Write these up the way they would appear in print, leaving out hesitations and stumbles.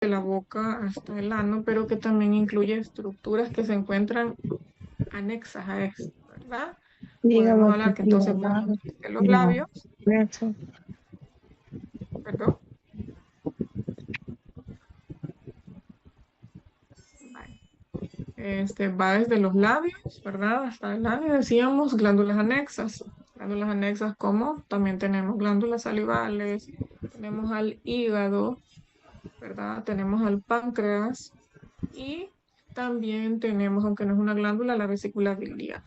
de la boca hasta el ano, pero que también incluye estructuras que se encuentran anexas a esto, ¿verdad? Podemos Digamos que hablar que sí, entonces ¿verdad? de los No, labios, eso. perdón, vale. Va desde los labios, ¿verdad? Hasta el ano, y decíamos glándulas anexas. Glándulas anexas como también tenemos glándulas salivales, tenemos al hígado, ¿verdad? Tenemos al páncreas y también tenemos, aunque no es una glándula, la vesícula biliar,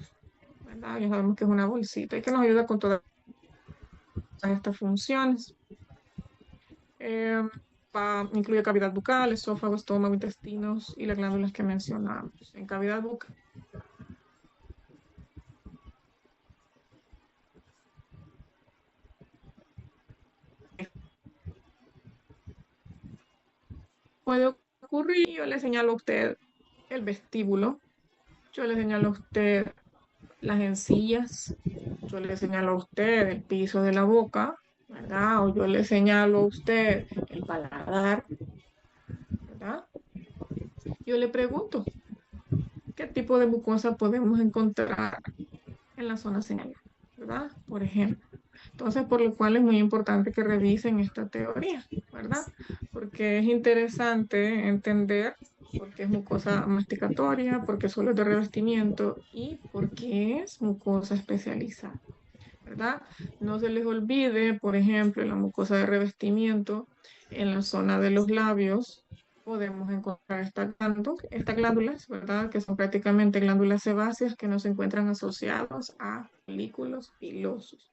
¿verdad? Ya sabemos que es una bolsita y que nos ayuda con todas estas funciones. Eh, Incluye cavidad bucal, esófago, estómago, intestinos y las glándulas que mencionamos. En cavidad bucal puede ocurrir, yo le señalo a usted el vestíbulo, yo le señalo a usted las encías, yo le señalo a usted el piso de la boca, ¿verdad? O yo le señalo a usted el paladar, ¿verdad? Yo le pregunto, ¿qué tipo de mucosa podemos encontrar en la zona señalada? ¿Verdad? Por ejemplo. Entonces, por lo cual es muy importante que revisen esta teoría, ¿verdad? Porque es interesante entender por qué es mucosa masticatoria, por qué solo es de revestimiento y por qué es mucosa especializada, ¿verdad? No se les olvide, por ejemplo, en la mucosa de revestimiento, en la zona de los labios, podemos encontrar estas glándulas, ¿verdad? Que son prácticamente glándulas sebáceas que no se encuentran asociados a folículos pilosos.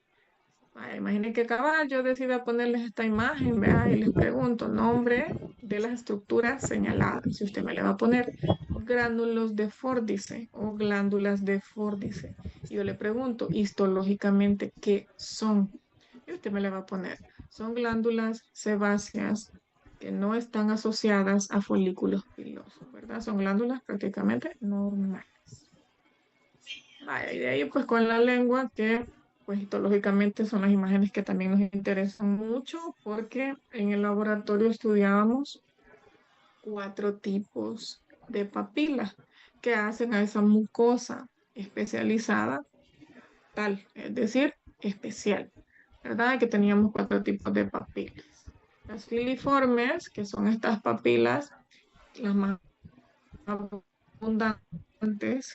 Imaginen que cabal, yo decida ponerles esta imagen, ¿verdad? Y les pregunto nombre de las estructuras señaladas. Si usted me le va a poner gránulos de Fórdice o glándulas de Fórdice. Y yo le pregunto histológicamente qué son. Y usted me le va a poner, son glándulas sebáceas que no están asociadas a folículos pilosos, ¿verdad? Son glándulas prácticamente normales. Vaya, y de ahí pues con la lengua que pues histológicamente son las imágenes que también nos interesan mucho porque en el laboratorio estudiábamos 4 tipos de papilas que hacen a esa mucosa especializada tal, es decir, especial, ¿verdad? Que teníamos 4 tipos de papilas. Las filiformes, que son estas papilas, las más abundantes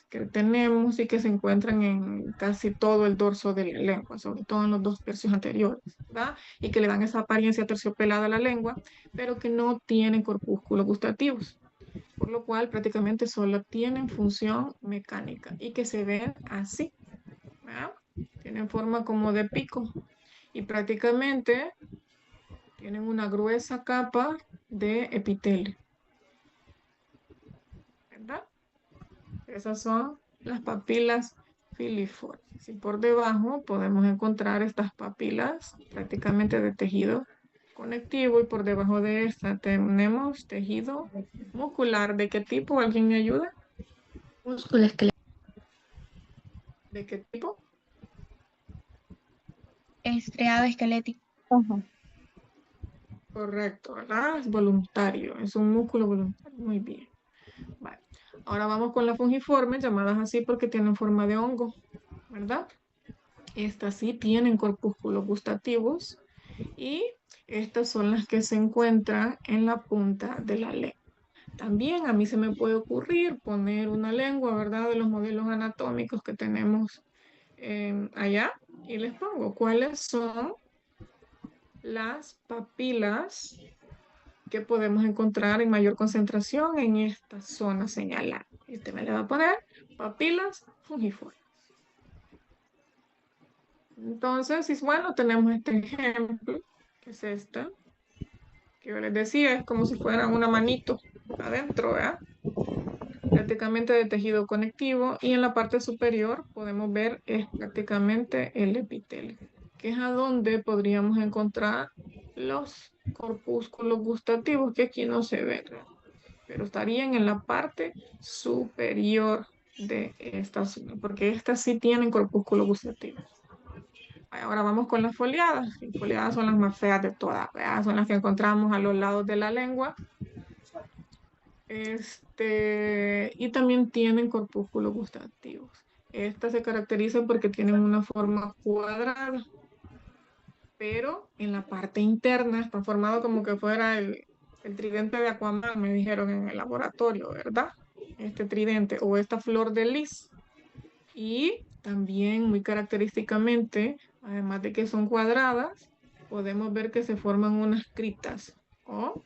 que tenemos y que se encuentran en casi todo el dorso de la lengua, sobre todo en los 2 tercios anteriores, ¿verdad? Y que le dan esa apariencia terciopelada a la lengua, pero que no tienen corpúsculos gustativos, por lo cual prácticamente solo tienen función mecánica y que se ven así, ¿verdad? Tienen forma como de pico y prácticamente tienen una gruesa capa de epitelio, ¿verdad? Esas son las papilas filiformes. Y por debajo podemos encontrar estas papilas prácticamente de tejido conectivo y por debajo de esta tenemos tejido muscular. ¿De qué tipo? ¿Alguien me ayuda? Músculo esquelético. ¿De qué tipo? Estriado esquelético. Ajá. Correcto, ¿verdad? Es voluntario, es un músculo voluntario. Muy bien. Vale. Ahora vamos con las fungiformes, llamadas así porque tienen forma de hongo, ¿verdad? Estas sí tienen corpúsculos gustativos y estas son las que se encuentran en la punta de la lengua. También a mí se me puede ocurrir poner una lengua, ¿verdad? De los modelos anatómicos que tenemos allá y les pongo cuáles son las papilas que podemos encontrar en mayor concentración en esta zona señalada. Y usted me le va a poner papilas fungiformes. Entonces, y bueno, tenemos este ejemplo, que es esta, que yo les decía, es como si fuera una manito adentro, ¿verdad? Prácticamente de tejido conectivo y en la parte superior podemos ver es prácticamente el epitelio, que es a donde podríamos encontrar los corpúsculos gustativos, que aquí no se ven, ¿verdad? Pero estarían en la parte superior de esta zona, porque estas sí tienen corpúsculos gustativos. Ahora vamos con las foliadas. Las foliadas son las más feas de todas, ¿verdad? Son las que encontramos a los lados de la lengua Y también tienen corpúsculos gustativos. Estas se caracterizan porque tienen una forma cuadrada, pero en la parte interna está formado como que fuera el tridente de Aquaman, me dijeron en el laboratorio, ¿verdad? Este tridente o esta flor de lis. Y también muy característicamente, además de que son cuadradas, podemos ver que se forman unas criptas o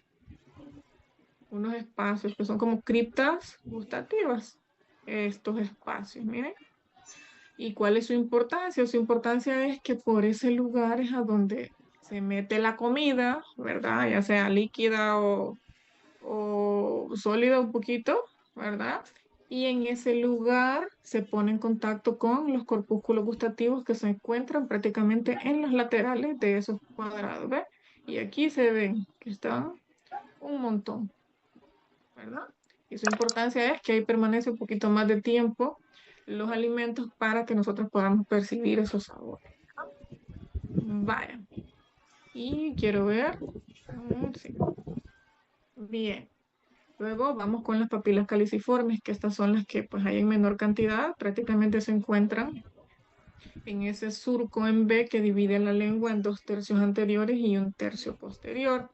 unos espacios que son como criptas gustativas. Estos espacios, miren. ¿Y cuál es su importancia? Su importancia es que por ese lugar es a donde se mete la comida, ¿verdad? Ya sea líquida o sólida un poquito, ¿verdad? Y en ese lugar se pone en contacto con los corpúsculos gustativos que se encuentran prácticamente en los laterales de esos cuadrados, ¿ves? Y aquí se ven que están un montón, ¿verdad? Y su importancia es que ahí permanece un poquito más de tiempo los alimentos para que nosotros podamos percibir esos sabores. Vaya. Y quiero ver. A ver, sí. Bien. Luego vamos con las papilas caliciformes, que estas son las que pues hay en menor cantidad, prácticamente se encuentran en ese surco en B que divide la lengua en dos tercios anteriores y un tercio posterior.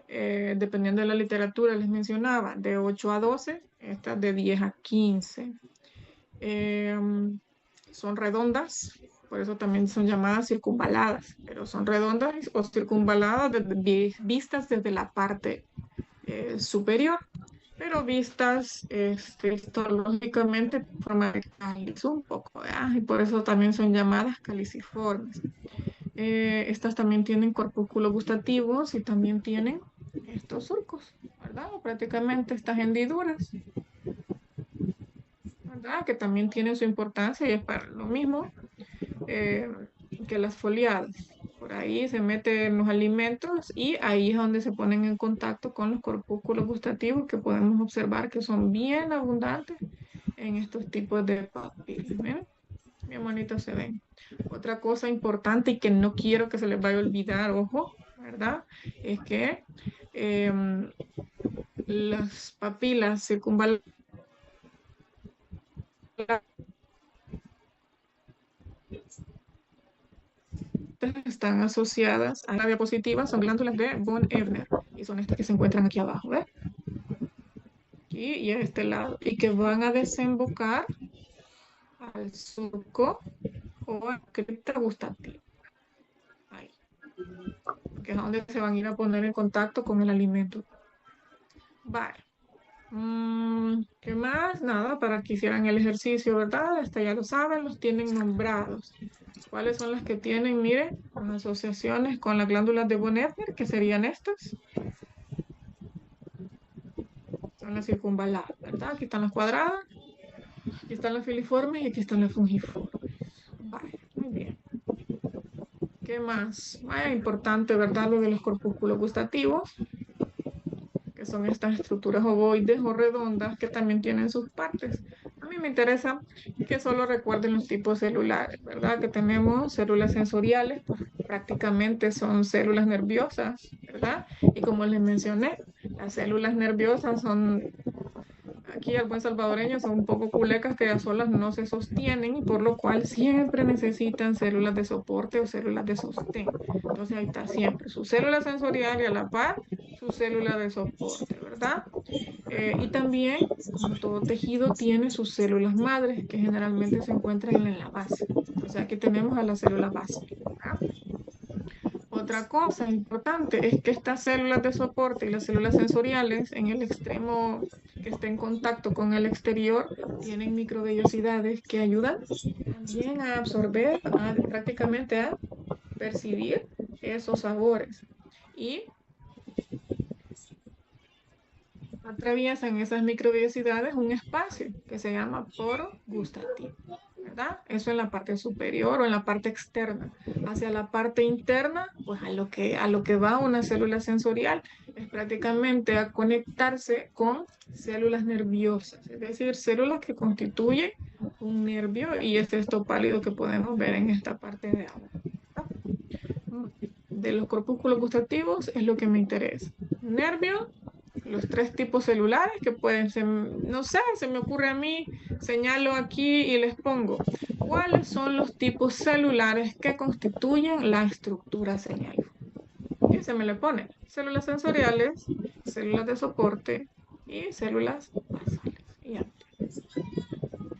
Dependiendo de la literatura, les mencionaba, de 8 a 12, estas de 10 a 15. Son redondas, por eso también son llamadas circunvaladas, pero son redondas o circunvaladas vistas desde la parte superior, pero vistas histológicamente en forma de cáliz un poco, ¿verdad? Y por eso también son llamadas caliciformes. Estas también tienen corpúsculos gustativos y también tienen estos surcos, ¿verdad? Prácticamente estas hendiduras, ¿verdad? Que también tienen su importancia y es para lo mismo eh, que las foliadas. Por ahí se meten los alimentos y ahí es donde se ponen en contacto con los corpúsculos gustativos que podemos observar que son bien abundantes en estos tipos de papilas. Miren, bien bonitos se ven. Otra cosa importante y que no quiero que se les vaya a olvidar, ojo, ¿verdad? Es que em, las papilas circunvaladas están asociadas a la diapositiva, son glándulas de von Ebner y son estas que se encuentran aquí abajo, ¿ves? Aquí y a este lado, y que van a desembocar al surco o a la cripta gustativa. Ahí, que es donde se van a ir a poner en contacto con el alimento. Vale. ¿Qué más? Nada, para que hicieran el ejercicio, ¿verdad? Hasta ya lo saben, los tienen nombrados. ¿Cuáles son las que tienen? Miren, las asociaciones con las glándulas de von Ebner, que serían estas. Son las circunvaladas, ¿verdad? Aquí están las cuadradas, aquí están las filiformes y aquí están las fungiformes. Vale, muy bien. ¿Qué más? Vaya, importante, ¿verdad? Lo de los corpúsculos gustativos, que son estas estructuras ovoides o redondas que también tienen sus partes. A mí me interesa que solo recuerden los tipos celulares, ¿verdad? Que tenemos células sensoriales, pues prácticamente son células nerviosas, ¿verdad? Y como les mencioné, las células nerviosas son aquí al buen salvadoreño son un poco culecas que a solas no se sostienen y por lo cual siempre necesitan células de soporte o células de sostén. Entonces ahí está siempre su célula sensorial y a la par su célula de soporte, ¿verdad? Y también, como todo tejido, tiene sus células madres que generalmente se encuentran en la base. Entonces aquí tenemos a la célula base, ¿verdad? Otra cosa importante es que estas células de soporte y las células sensoriales en el extremo que está en contacto con el exterior tienen microvellosidades que ayudan también a absorber, prácticamente a percibir esos sabores. Y atraviesan esas microvellosidades un espacio que se llama poro gustativo, ¿verdad? Eso en la parte superior o en la parte externa. Hacia la parte interna, pues a lo que va una célula sensorial es prácticamente a conectarse con células nerviosas, es decir, células que constituyen un nervio y es esto pálido que podemos ver en esta parte de abajo. De los corpúsculos gustativos es lo que me interesa. Nervio los tres tipos celulares que pueden ser, no sé, se me ocurre a mí, señalo aquí y les pongo, ¿cuáles son los tipos celulares que constituyen la estructura señal? Y se me le pone células sensoriales, células de soporte y células basales. Y ya.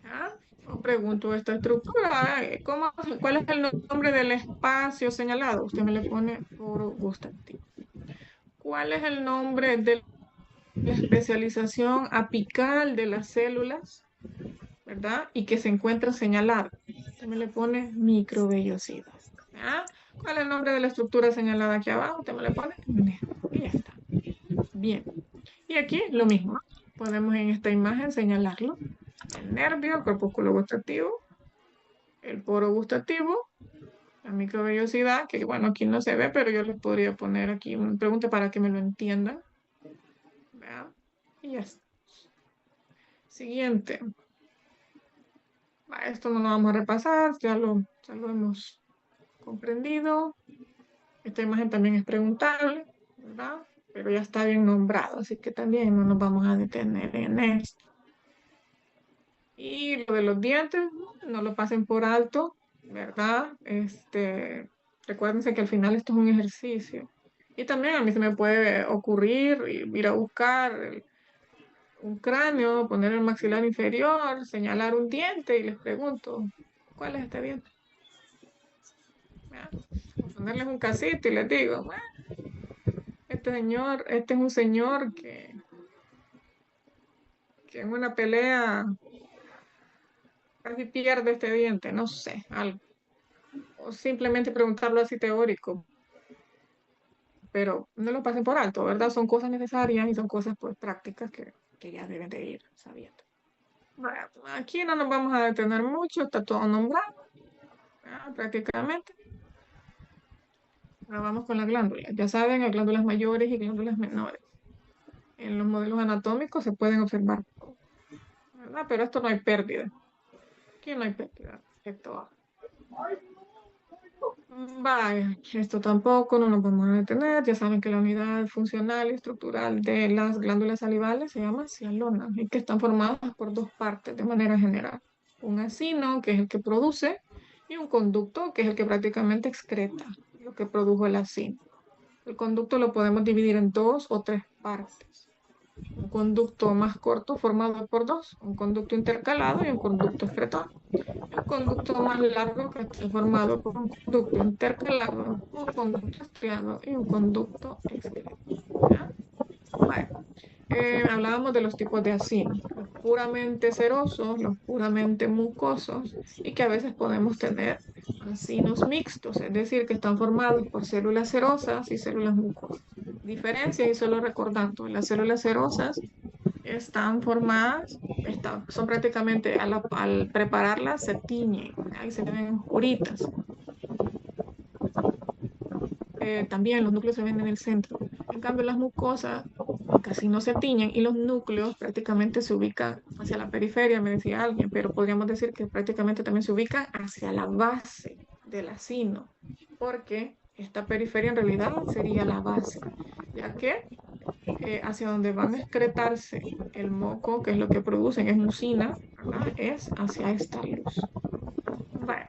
¿Ah? Os pregunto esta estructura, ¿cuál es el nombre del espacio señalado? Usted me le pone foro gustativo. ¿Cuál es el nombre de la especialización apical de las células, verdad? Y que se encuentra señalada. Usted me le pone microvellosidad. ¿Ah? ¿Cuál es el nombre de la estructura señalada aquí abajo? Usted me le pone nervio. Y ya está. Bien. Y aquí lo mismo. Podemos en esta imagen señalarlo. El nervio, el corpúsculo gustativo, el poro gustativo, la microvellosidad, que bueno, aquí no se ve, pero yo les podría poner aquí una pregunta para que me lo entiendan. ¿Verdad? Y ya está. Siguiente. Esto no lo vamos a repasar, ya lo hemos comprendido. Esta imagen también es preguntable, ¿verdad? Pero ya está bien nombrado, así que también no nos vamos a detener en esto. Y lo de los dientes, no lo pasen por alto, ¿verdad? Recuérdense que al final esto es un ejercicio. Y también a mí se me puede ocurrir ir a buscar un cráneo, poner el maxilar inferior, señalar un diente y les pregunto, ¿cuál es este diente? ¿Ya? O ponerles un casito y les digo, bueno, este es un señor que en una pelea casi pierde este diente, no sé, algo. O simplemente preguntarlo así teórico, pero no lo pasen por alto, ¿verdad? Son cosas necesarias y son cosas pues prácticas que ya deben de ir sabiendo. Bueno, aquí no nos vamos a detener mucho, está todo nombrado, prácticamente. Ahora vamos con las glándulas. Ya saben, hay glándulas mayores y glándulas menores. En los modelos anatómicos se pueden observar, ¿verdad? Pero esto no hay pérdida. Aquí no hay pérdida. Esto, vaya, esto tampoco no nos vamos a detener. Ya saben que la unidad funcional y estructural de las glándulas salivales se llama cialona y que están formadas por dos partes de manera general. Un acino, que es el que produce, y un conducto, que es el que prácticamente excreta lo que produjo el acino. El conducto lo podemos dividir en dos o tres partes. Un conducto más corto formado por dos, un conducto intercalado y un conducto excretor. El conducto más largo que está formado por un conducto intercalado, un conducto estriado y un conducto excretor. ¿Ya? Bueno, hablábamos de los tipos de acinos, los puramente serosos, los puramente mucosos y que a veces podemos tener acinos mixtos, es decir, que están formados por células serosas y células mucosas. Diferencia, y solo recordando, las células serosas están formadas, son prácticamente al prepararlas se tiñen, ahí se ven oscuritas. También los núcleos se ven en el centro. En cambio, las mucosas casi no se tiñen y los núcleos prácticamente se ubican hacia la periferia, me decía alguien, pero podríamos decir que prácticamente también se ubican hacia la base del acino, porque esta periferia en realidad sería la base, ya que hacia donde van a excretarse el moco, que es lo que producen, es mucina, ¿verdad? Es hacia esta luz. Bueno.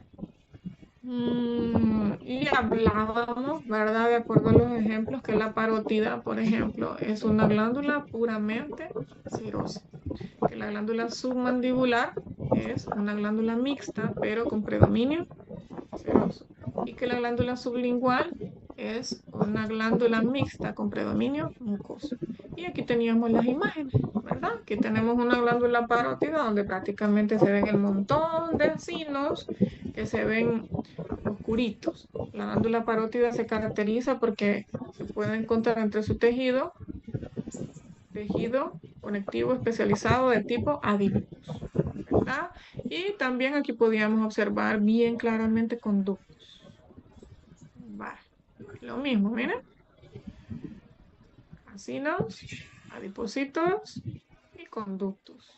Y hablábamos, ¿verdad? De acuerdo a los ejemplos, que la parótida, por ejemplo, es una glándula puramente serosa. Que la glándula submandibular es una glándula mixta, pero con predominio seroso. Y que la glándula sublingual es una glándula mixta con predominio mucoso. Y aquí teníamos las imágenes, ¿verdad? Aquí tenemos una glándula parótida donde prácticamente se ven el montón de acinos que se ven oscuritos. La glándula parótida se caracteriza porque se puede encontrar entre su tejido conectivo especializado de tipo adiposo, ¿verdad? Y también aquí podíamos observar bien claramente conductos. Vale. Lo mismo, miren. Acinos, adipocitos y conductos.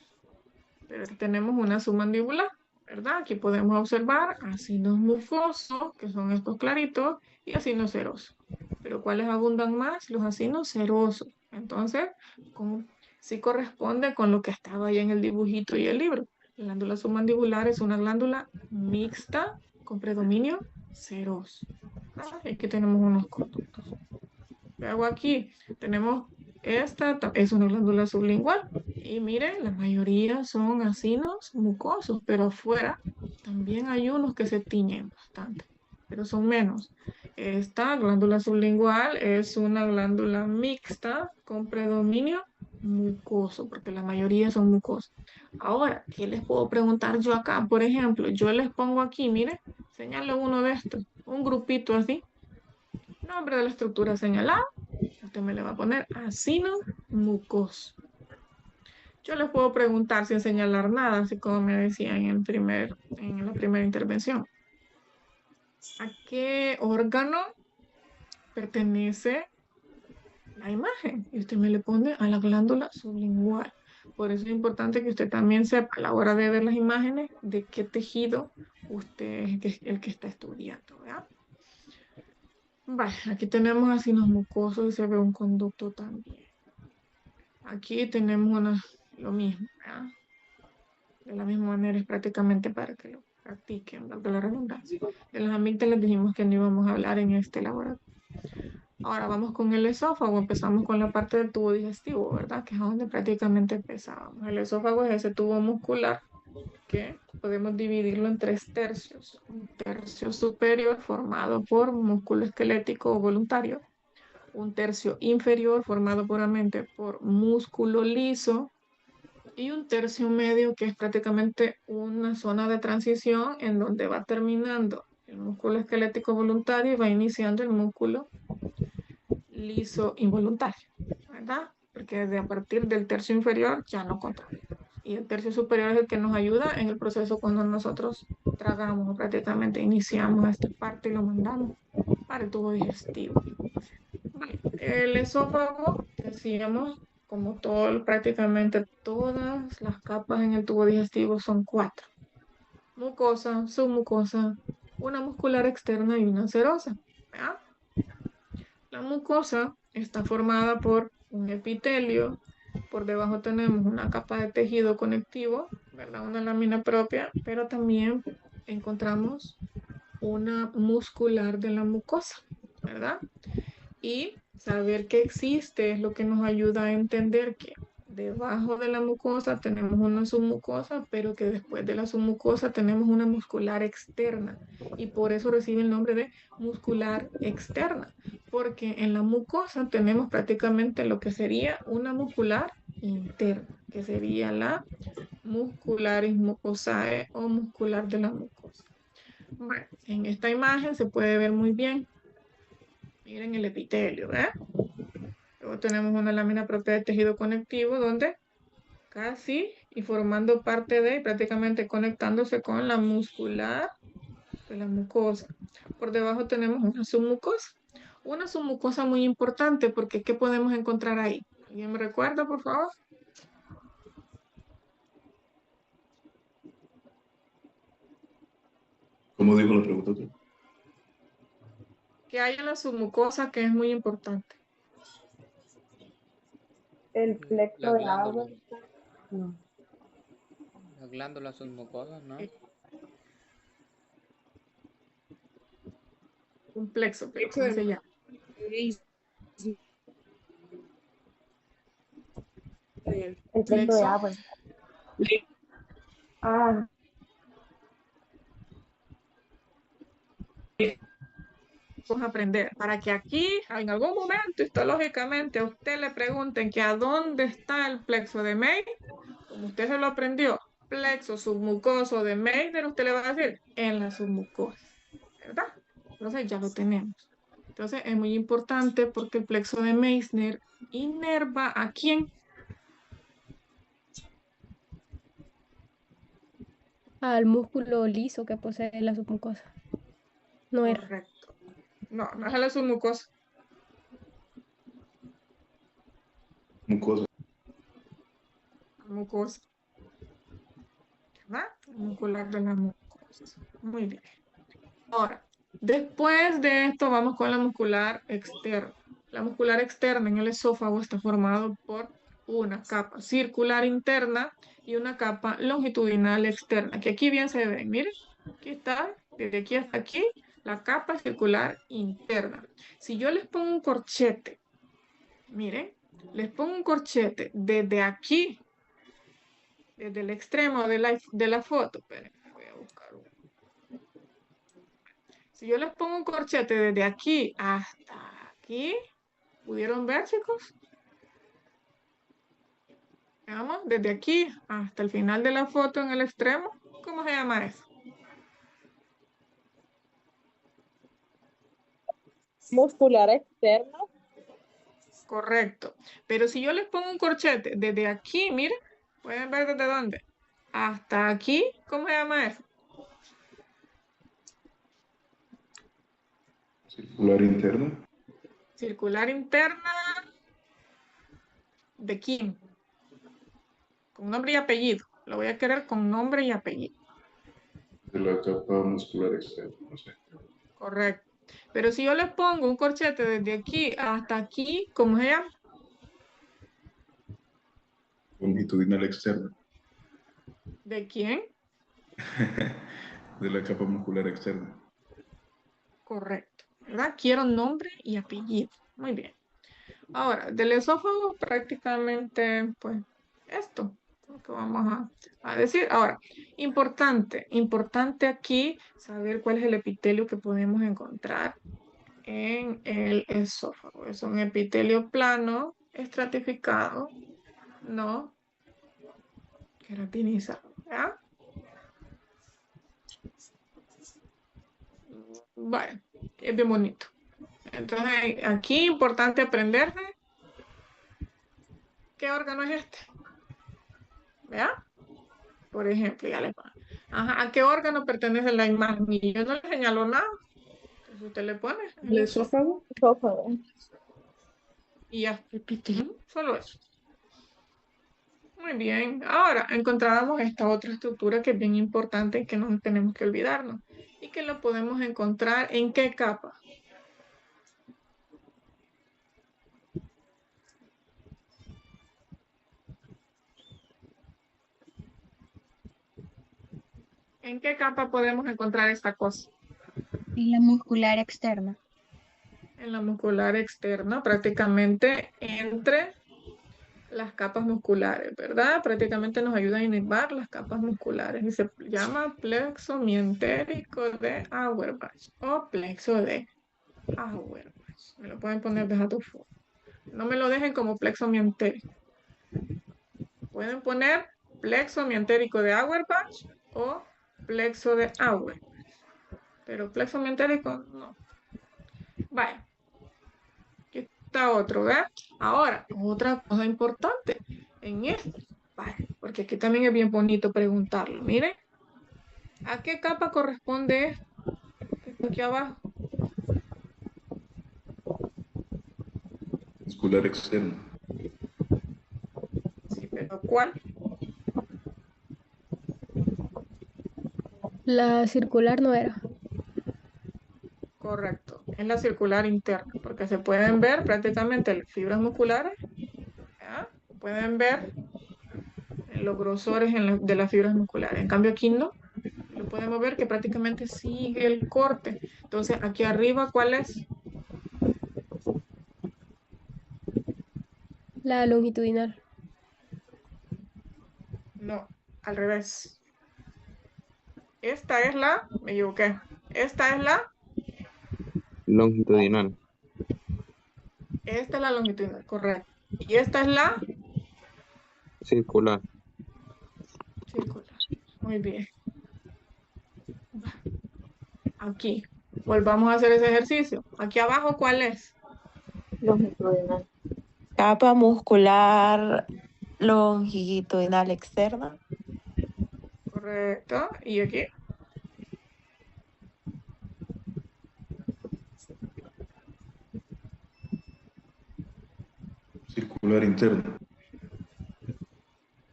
Pero tenemos una submandibular, ¿verdad? Aquí podemos observar acinos mucosos, que son estos claritos, y acinos serosos. Pero ¿cuáles abundan más? Los acinos serosos. Entonces, sí corresponde con lo que estaba ahí en el dibujito y el libro. La glándula submandibular es una glándula mixta con predominio seroso. Aquí tenemos unos conductos. ¿Qué hago aquí? Tenemos es una glándula sublingual. Y miren, la mayoría son acinos mucosos, pero afuera también hay unos que se tiñen bastante, pero son menos. Esta glándula sublingual es una glándula mixta con predominio mucoso, porque la mayoría son mucosos. Ahora, ¿qué les puedo preguntar yo acá? Por ejemplo, yo les pongo aquí, miren, señalo uno de estos, un grupito así, nombre de la estructura señalada. Usted me le va a poner acino mucoso. Yo les puedo preguntar sin señalar nada, así como me decía en la primera intervención. ¿A qué órgano pertenece la imagen? Y usted me le pone a la glándula sublingual. Por eso es importante que usted también sepa a la hora de ver las imágenes de qué tejido usted es el que está estudiando, ¿verdad? Vale, aquí tenemos acinos mucosos y se ve un conducto también. Aquí tenemos lo mismo, ¿verdad? De la misma manera es prácticamente para que lo practiquen, valga la redundancia. De las amígdalas dijimos que no íbamos a hablar en este laboratorio. Ahora vamos con el esófago, empezamos con la parte del tubo digestivo, ¿verdad? Que es donde prácticamente empezábamos. El esófago es ese tubo muscular que podemos dividirlo en 3 tercios. Un tercio superior formado por músculo esquelético o voluntario. Un tercio inferior formado puramente por músculo liso y un tercio medio que es prácticamente una zona de transición en donde va terminando el músculo esquelético voluntario y va iniciando el músculo liso involuntario, ¿verdad? Porque desde a partir del tercio inferior ya no controlamos. Y el tercio superior es el que nos ayuda en el proceso cuando nosotros tragamos o prácticamente iniciamos esta parte y lo mandamos para el tubo digestivo. Vale. El esófago, decíamos, como prácticamente todas las capas en el tubo digestivo son 4. Mucosa, submucosa, una muscular externa y una serosa. ¿Verdad? La mucosa está formada por un epitelio, por debajo tenemos una capa de tejido conectivo, ¿verdad? Una lámina propia, pero también encontramos una muscular de la mucosa, ¿verdad? Y saber que existe es lo que nos ayuda a entender que debajo de la mucosa tenemos una submucosa, pero que después de la submucosa tenemos una muscular externa. Y por eso recibe el nombre de muscular externa, porque en la mucosa tenemos prácticamente lo que sería una muscular interna, que sería la muscularis mucosae o muscular de la mucosa. Bueno, en esta imagen se puede ver muy bien. Miren el epitelio, ¿verdad? Luego tenemos una lámina propia de tejido conectivo donde casi y formando parte de, prácticamente conectándose con la muscular de la mucosa. Por debajo tenemos una submucosa. Una submucosa muy importante porque ¿qué podemos encontrar ahí? ¿Alguien me recuerda, por favor? ¿Cómo dijo la pregunta tú? ¿Qué hay en la submucosa que es muy importante? El La plexo de glándula, agua. No. las glándulas son mucosas, ¿no? Un plexo, pero Plexo ¿cómo de se llama? El plexo de Plexo. agua. Ah, Vamos a aprender para que aquí, en algún momento, histológicamente, a usted le pregunten que a dónde está el plexo de Meissner, como usted se lo aprendió, plexo submucoso de Meissner, usted le va a decir en la submucosa, ¿verdad? Entonces ya lo tenemos. Entonces es muy importante porque el plexo de Meissner inerva a quién. Al músculo liso que posee la submucosa. No era. Correcto. No, no es a la submucosa. Mucosa. Mucosa, ¿verdad? Muscular de la mucosa. Muy bien. Ahora, después de esto vamos con la muscular externa. La muscular externa en el esófago está formado por una capa circular interna y una capa longitudinal externa, que aquí bien se ve, miren, aquí está, desde aquí hasta aquí, la capa circular interna. Si yo les pongo un corchete, miren, les pongo un corchete desde aquí, desde el extremo de la foto, esperen, voy a buscar uno. Si yo les pongo un corchete desde aquí hasta aquí, ¿pudieron ver, chicos? Veamos, desde aquí hasta el final de la foto en el extremo, ¿cómo se llama eso? Muscular externa. Correcto. Pero si yo les pongo un corchete desde aquí, miren, ¿pueden ver desde dónde? Hasta aquí, ¿cómo se llama eso? Circular interno. Circular interna de quién? Con nombre y apellido. Lo voy a querer con nombre y apellido. De la capa muscular externa. No sé. Correcto. Pero si yo les pongo un corchete desde aquí hasta aquí, ¿cómo se llama? Longitudinal externa. ¿De quién? De la capa muscular externa. Correcto. ¿Verdad? Quiero nombre y apellido. Muy bien. Ahora, del esófago prácticamente, pues, esto, lo que vamos a decir. Ahora, importante aquí saber cuál es el epitelio que podemos encontrar en el esófago. Es un epitelio plano, estratificado, no queratinizado, ¿ya? Bueno, es bien bonito. Entonces, aquí importante aprender qué órgano es este, ¿ya? Por ejemplo, ya les va. Ajá, ¿a qué órgano pertenece la imagen? Y yo no le señalo nada. Entonces usted le pone el esófago Esófago. y ya, epitelio, solo eso. Muy bien. Ahora encontrábamos esta otra estructura que es bien importante y que no tenemos que olvidarnos. Y que lo podemos encontrar en qué capa. ¿En qué capa podemos encontrar esta cosa? Y la muscular externa. En la muscular externa, prácticamente entre las capas musculares, ¿verdad? Prácticamente nos ayuda a inervar las capas musculares y se llama plexo mientérico de Auerbach o plexo de Auerbach. Me lo pueden poner de tu forma. No me lo dejen como plexo mientérico. Pueden poner plexo mientérico de Auerbach o plexo de Auerbach. Pero plexo mientérico no. Vaya. Aquí está otro, ¿verdad? Ahora, otra cosa importante en esto. Vale, porque aquí también es bien bonito preguntarlo. Miren, ¿a qué capa corresponde esto? Que está aquí abajo. Muscular externa. Sí, pero ¿cuál? La circular no era. Correcto, es la circular interna, porque se pueden ver prácticamente las fibras musculares, ¿ya? Pueden ver los grosores de las fibras musculares. En cambio aquí no, lo podemos ver que prácticamente sigue el corte. Entonces aquí arriba, ¿cuál es? La longitudinal. No, al revés. Esta es me equivoqué. Esta es Longitudinal. esta es la longitudinal, correcto. Y esta es la Circular. circular. Muy bien. Aquí, volvamos a hacer ese ejercicio. Aquí abajo, ¿cuál es? Longitudinal. Capa muscular longitudinal externa. Correcto. Y aquí, Circular interna.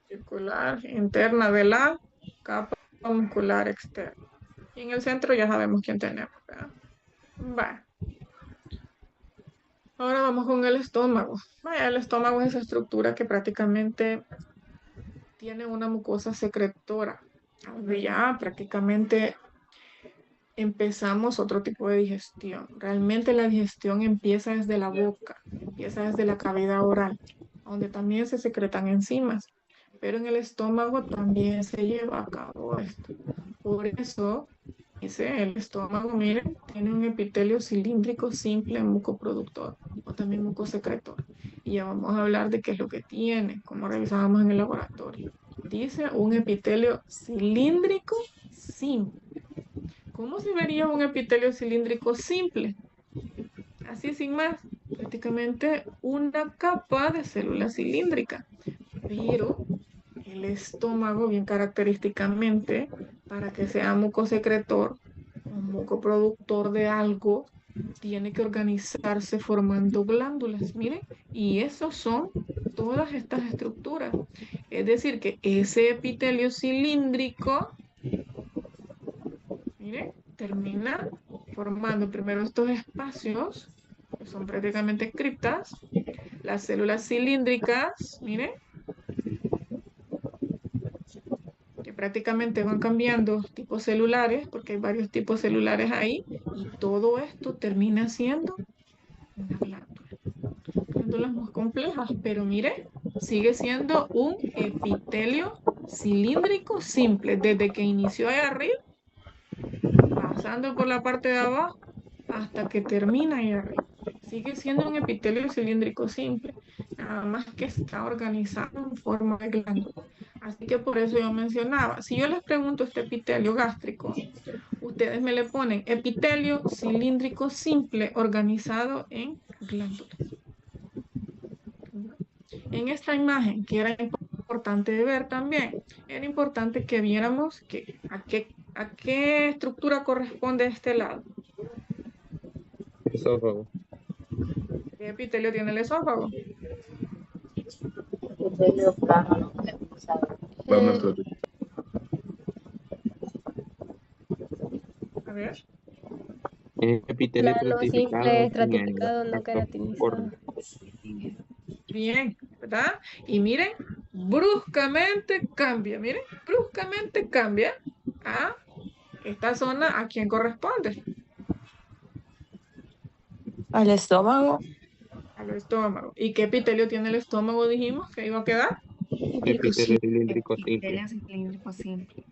circular interna de la capa muscular externa. Y en el centro ya sabemos quién tenemos, ¿verdad? Bueno. Ahora vamos con el estómago. Vaya, el estómago es esa estructura que prácticamente tiene una mucosa secretora, donde ya prácticamente empezamos otro tipo de digestión. Realmente la digestión empieza desde la boca, empieza desde la cavidad oral, donde también se secretan enzimas, pero en el estómago también se lleva a cabo esto. Por eso, dice el estómago, miren, tiene un epitelio cilíndrico simple mucoproductor o también mucosecretor. Y ya vamos a hablar de qué es lo que tiene, como revisábamos en el laboratorio. Dice un epitelio cilíndrico simple. ¿Cómo se vería un epitelio cilíndrico simple? Así sin más, prácticamente una capa de células cilíndricas. Pero el estómago, bien característicamente, para que sea mucosecretor o mucoproductor de algo, tiene que organizarse formando glándulas, miren, y esos son todas estas estructuras. Es decir, que ese epitelio cilíndrico, miren, termina formando primero estos espacios, que son prácticamente criptas, las células cilíndricas, miren, que prácticamente van cambiando tipos celulares, porque hay varios tipos celulares ahí, y todo esto termina siendo una glándula. Glándulas más complejas, pero mire, sigue siendo un epitelio cilíndrico simple, desde que inició ahí arriba, pasando por la parte de abajo, hasta que termina ahí arriba. Sigue siendo un epitelio cilíndrico simple, nada más que está organizado en forma de glándula. Así que por eso yo mencionaba, si yo les pregunto este epitelio gástrico, ustedes me le ponen epitelio cilíndrico simple organizado en glándulas. En esta imagen, que era importante de ver también, era importante que viéramos que a qué estructura corresponde este lado. Esófago. ¿Qué epitelio tiene el esófago? Epitelio plano, no polarizado. Vamos Eh, A ver. Epitelio Plano, simple, estratificado estratificado, no queratinizado. Bien, ¿verdad? Y miren, bruscamente cambia, miren, bruscamente cambia a esta zona. ¿A quién corresponde? Al estómago. Al estómago. ¿Y qué epitelio tiene el estómago? Dijimos que iba a quedar. Epitelio cilíndrico simple. Epitelio cilíndrico simple,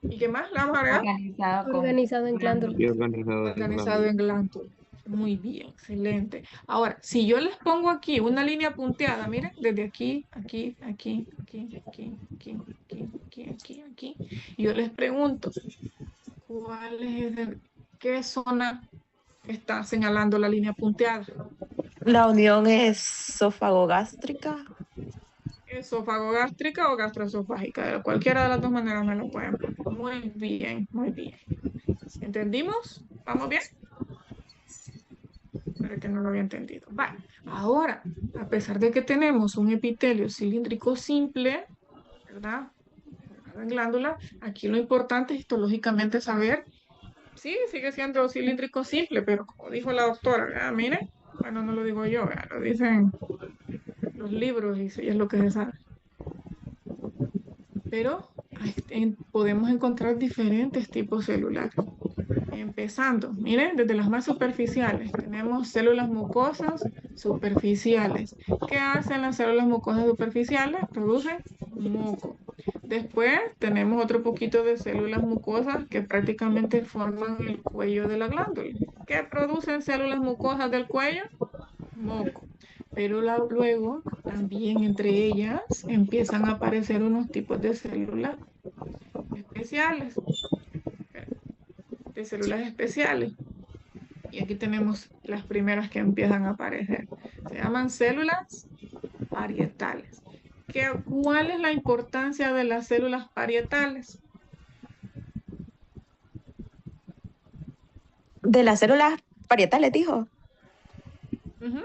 ¿Y qué más le vamos a agregar? organizado con Organizado en glándulas. Y organizado en Organizado en glándulas. Muy bien, excelente. Ahora, si yo les pongo aquí una línea punteada, miren, desde aquí, aquí, aquí, aquí, aquí, aquí, aquí, aquí, aquí, aquí, y yo les pregunto, ¿qué zona está señalando la línea punteada? La unión esófago-gástrica. Esófago gástrica o gastroesofágica, de cualquiera de las dos maneras me lo pueden poner. Muy bien, muy bien. ¿Entendimos? ¿Vamos bien? Para que no lo había entendido. Vale, ahora, a pesar de que tenemos un epitelio cilíndrico simple, ¿verdad? En glándula, aquí lo importante es histológicamente saber, sí, sigue siendo cilíndrico simple, pero como dijo la doctora, ¿verdad? Miren, bueno, no lo digo yo, ¿verdad? Lo dicen los libros y es lo que se sabe. Pero podemos encontrar diferentes tipos celulares. Empezando, miren, desde las más superficiales, tenemos células mucosas superficiales. ¿Qué hacen las células mucosas superficiales? Producen moco. Después tenemos otro poquito de células mucosas que prácticamente forman el cuello de la glándula. ¿Qué producen células mucosas del cuello? Moco. Pero luego también entre ellas empiezan a aparecer unos tipos de células especiales. De células especiales. Y aquí tenemos las primeras que empiezan a aparecer. Se llaman células parietales. ¿Cuál es la importancia de las células parietales? De las células parietales, dijo. Uh-huh.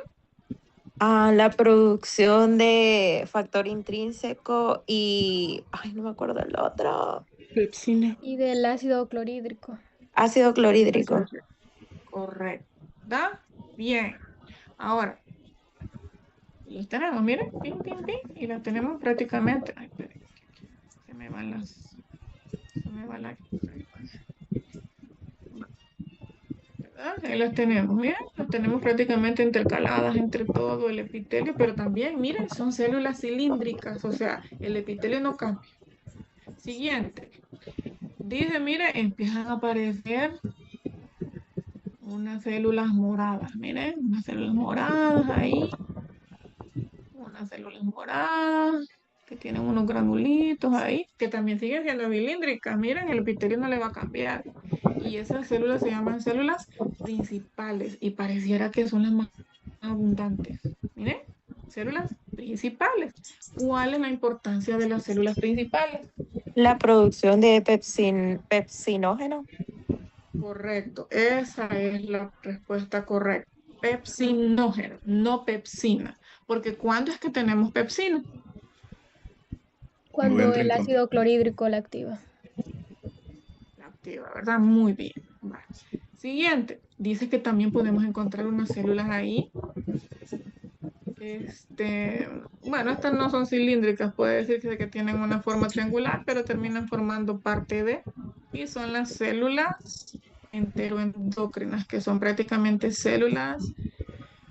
La producción de factor intrínseco y... Ay, no me acuerdo el otro. Pepsina. Y del ácido clorhídrico. Ácido clorhídrico. Correcto. ¿Da? Bien. Ahora, los tenemos, miren, pin, pin, pin, y las tenemos prácticamente. Ay, esperen, se me van las, se me va la, ¿verdad? Ahí las tenemos, miren, las tenemos prácticamente intercaladas entre todo el epitelio, pero también, miren, son células cilíndricas, o sea, el epitelio no cambia. Siguiente, dice, mire, empiezan a aparecer unas células moradas, miren, unas células moradas ahí, unas células moradas que tienen unos granulitos ahí, que también siguen siendo cilíndricas, miren, el epitelio no le va a cambiar. Y esas células se llaman células principales y pareciera que son las más abundantes. Miren, células principales. ¿Cuál es la importancia de las células principales? La producción de pepsinógeno. Correcto, esa es la respuesta correcta. Pepsinógeno, no pepsina. Porque ¿cuándo es que tenemos pepsina? Cuando entra el en ácido clorhídrico la activa. La activa, ¿verdad? Muy bien. Vale. Siguiente, dice que también podemos encontrar unas células ahí. Bueno, estas no son cilíndricas, puede decir que tienen una forma triangular, pero terminan formando parte de, y son las células enteroendocrinas, que son prácticamente células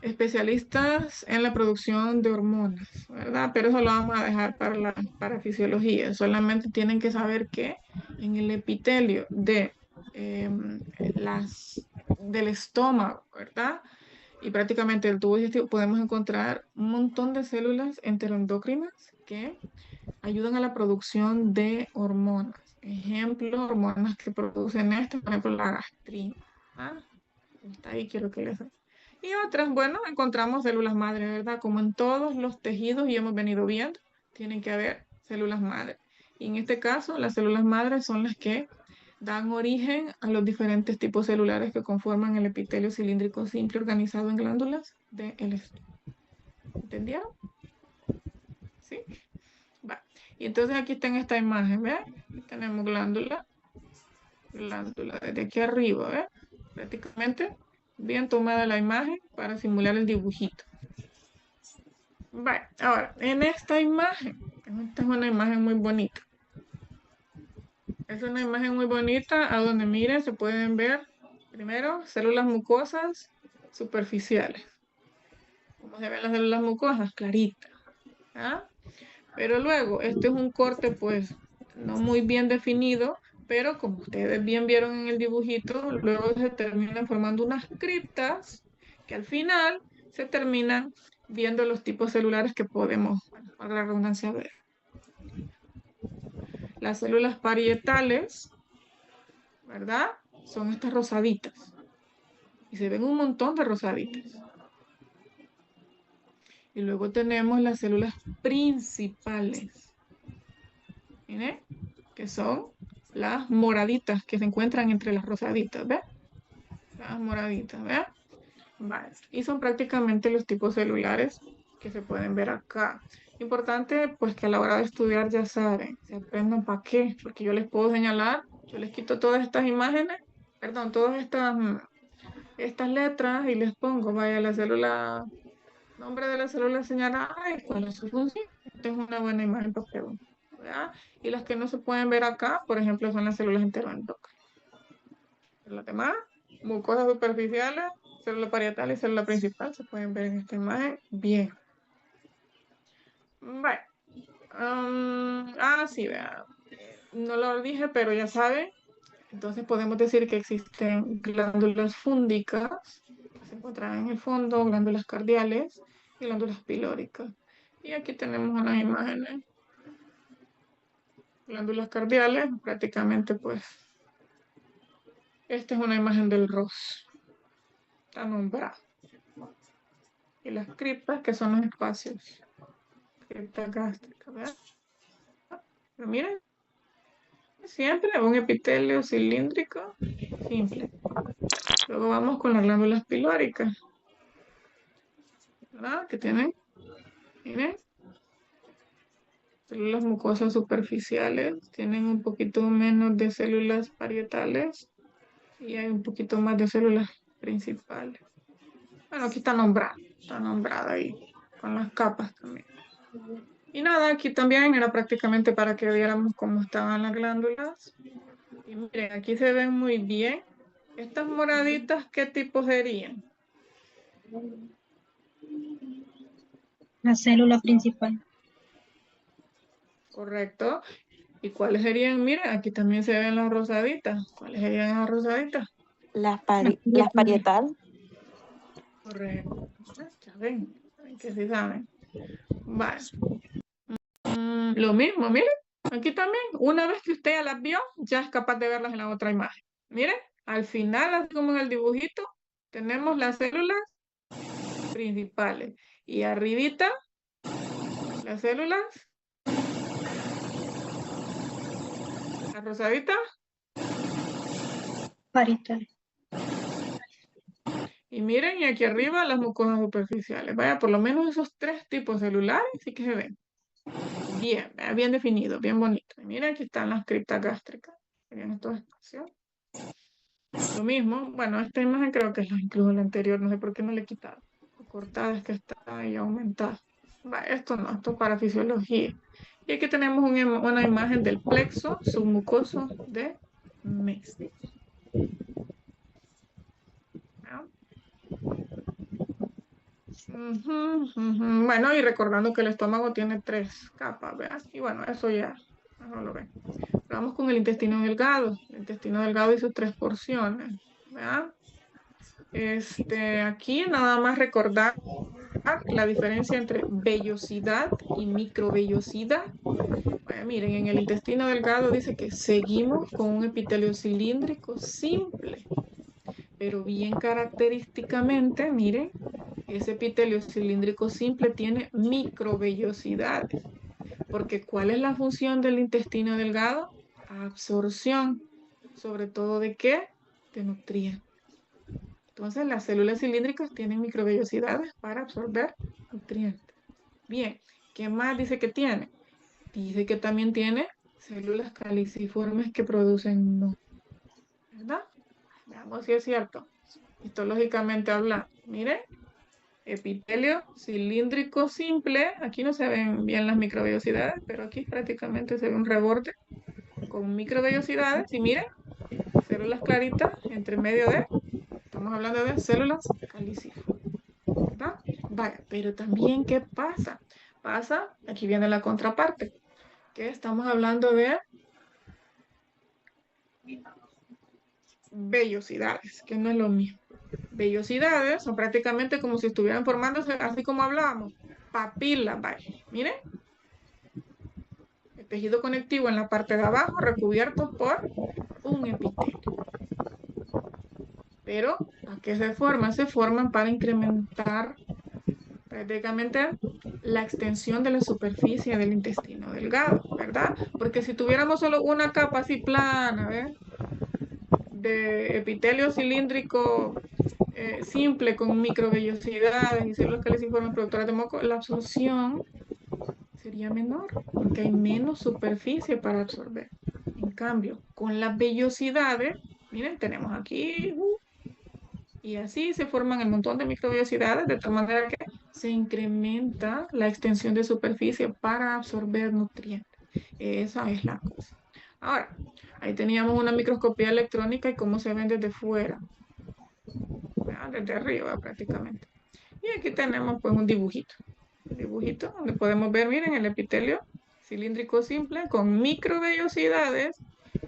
especialistas en la producción de hormonas, ¿verdad? Pero eso lo vamos a dejar para la parafisiología. Solamente tienen que saber que en el epitelio del estómago, ¿verdad? Y prácticamente del tubo digestivo podemos encontrar un montón de células enteroendocrinas que ayudan a la producción de hormonas. Ejemplo, hormonas que producen esto, por ejemplo, la gastrina. ¿Ah? Está ahí, quiero que les... Y otras, bueno, encontramos células madre, ¿verdad? Como en todos los tejidos y hemos venido viendo, tienen que haber células madre. Y en este caso, las células madres son las que dan origen a los diferentes tipos celulares que conforman el epitelio cilíndrico simple organizado en glándulas del estómago. ¿Entendieron? ¿Sí? Va. Y entonces aquí está en esta imagen, ¿vean? Tenemos glándula desde aquí arriba, ¿vean? Prácticamente bien tomada la imagen para simular el dibujito. Vale, ahora, en esta imagen, esta es una imagen muy bonita. Es una imagen muy bonita a donde, miren, se pueden ver, primero, células mucosas superficiales. ¿Cómo se ven las células mucosas? Claritas. ¿Ah? Pero luego, este es un corte, pues, no muy bien definido, pero como ustedes bien vieron en el dibujito, luego se terminan formando unas criptas que al final se terminan viendo los tipos celulares que podemos, bueno, para la redundancia, ver. Las células parietales, ¿verdad? Son estas rosaditas. Y se ven un montón de rosaditas. Y luego tenemos las células principales. ¿Miren? Que son las moraditas que se encuentran entre las rosaditas, ¿ves? Las moraditas, ¿ves? Vale. Y son prácticamente los tipos celulares que se pueden ver acá. Importante, pues que a la hora de estudiar ya saben, se aprendan para qué, porque yo les puedo señalar, yo les quito todas estas imágenes, perdón, todas estas letras y les pongo, vaya, la célula, nombre de la célula señalada y cuál es su función. Esta es una buena imagen para preguntar, ¿verdad? Y las que no se pueden ver acá, por ejemplo, son las células enteroendocrinas. Las demás, mucosas superficiales, célula parietal y célula principal se pueden ver en esta imagen bien. Bueno, sí, vea. No lo dije, pero ya saben. Entonces podemos decir que existen glándulas fúndicas, que se encuentran en el fondo, glándulas cardiales y glándulas pilóricas. Y aquí tenemos unas imágenes. Glándulas cardiales, prácticamente pues, esta es una imagen del ROS. Está nombrado. Y las criptas, que son los espacios. Cripta gástrica, ¿verdad? Pero miren, siempre un epitelio cilíndrico simple. Luego vamos con las glándulas pilóricas, ¿verdad? Que tienen, miren, células mucosas superficiales, tienen un poquito menos de células parietales y hay un poquito más de células principales. Bueno, aquí está nombrado. está nombrada ahí, con las capas también. Y nada, aquí también era prácticamente para que viéramos cómo estaban las glándulas. Y miren, aquí se ven muy bien. Estas moraditas, ¿qué tipo serían? La célula principal. Correcto. ¿Y cuáles serían? Miren, aquí también se ven las rosaditas. ¿Cuáles serían las rosaditas? Las parietal. Correcto. Ya ven que sí saben. Vale. Lo mismo, miren. Aquí también, una vez que usted ya las vio, ya es capaz de verlas en la otra imagen. Miren, al final, así como en el dibujito, tenemos las células principales. Y arribita, las células, las rosaditas. Parietal. Y miren, y aquí arriba las mucosas superficiales. Vaya, por lo menos esos 3 tipos celulares sí que se ven. Bien, bien definido, bien bonito. Y miren, aquí están las criptas gástricas. Miren estos espacios. Lo mismo, bueno, esta imagen creo que es incluso la anterior, no sé por qué no le he quitado. Lo cortada es que está ahí aumentada. Vaya, esto no, esto es para fisiología. Y aquí tenemos una imagen del plexo submucoso de Messi. Bueno, y recordando que el estómago tiene 3 capas, ¿verdad? Y bueno, eso ya no lo ven. Vamos con el intestino delgado. El intestino delgado y sus 3 porciones, ¿verdad? Aquí nada más recordar la diferencia entre vellosidad y microvellosidad. Bueno, miren, en el intestino delgado dice que seguimos con un epitelio cilíndrico simple, pero bien característicamente, miren, ese epitelio cilíndrico simple tiene microvellosidades. Porque ¿cuál es la función del intestino delgado? Absorción. ¿Sobre todo de qué? De nutrientes. Entonces las células cilíndricas tienen microvellosidades para absorber nutrientes. Bien, ¿qué más dice que tiene? Dice que también tiene células caliciformes que producen no. ¿Verdad? Veamos si es cierto. Histológicamente hablando. Miren, epitelio cilíndrico simple. Aquí no se ven bien las microvellosidades, pero aquí prácticamente se ve un reborde con microvellosidades. Y miren, células claritas entre medio de, estamos hablando de células caliciformes. ¿Verdad? Vaya, pero también, ¿qué pasa? Pasa, aquí viene la contraparte, que estamos hablando de vellosidades, que no es lo mismo. Vellosidades son prácticamente como si estuvieran formándose, así como hablábamos, papilas, vaya. Miren, el tejido conectivo en la parte de abajo recubierto por un epitelio. Pero, ¿a qué se forman? Se forman para incrementar prácticamente la extensión de la superficie del intestino delgado, ¿verdad? Porque si tuviéramos solo una capa así plana, ¿ves? De epitelio cilíndrico simple con microvellosidades y células caliciformes productoras de moco, la absorción sería menor porque hay menos superficie para absorber. En cambio, con las vellosidades, miren, tenemos aquí y así se forman el montón de microvellosidades de tal manera que se incrementa la extensión de superficie para absorber nutrientes. Esa es la cosa. Ahora, ahí teníamos una microscopía electrónica y cómo se ven desde fuera. Desde arriba prácticamente. Y aquí tenemos pues un dibujito. Un dibujito donde podemos ver, miren, el epitelio cilíndrico simple con microvellosidades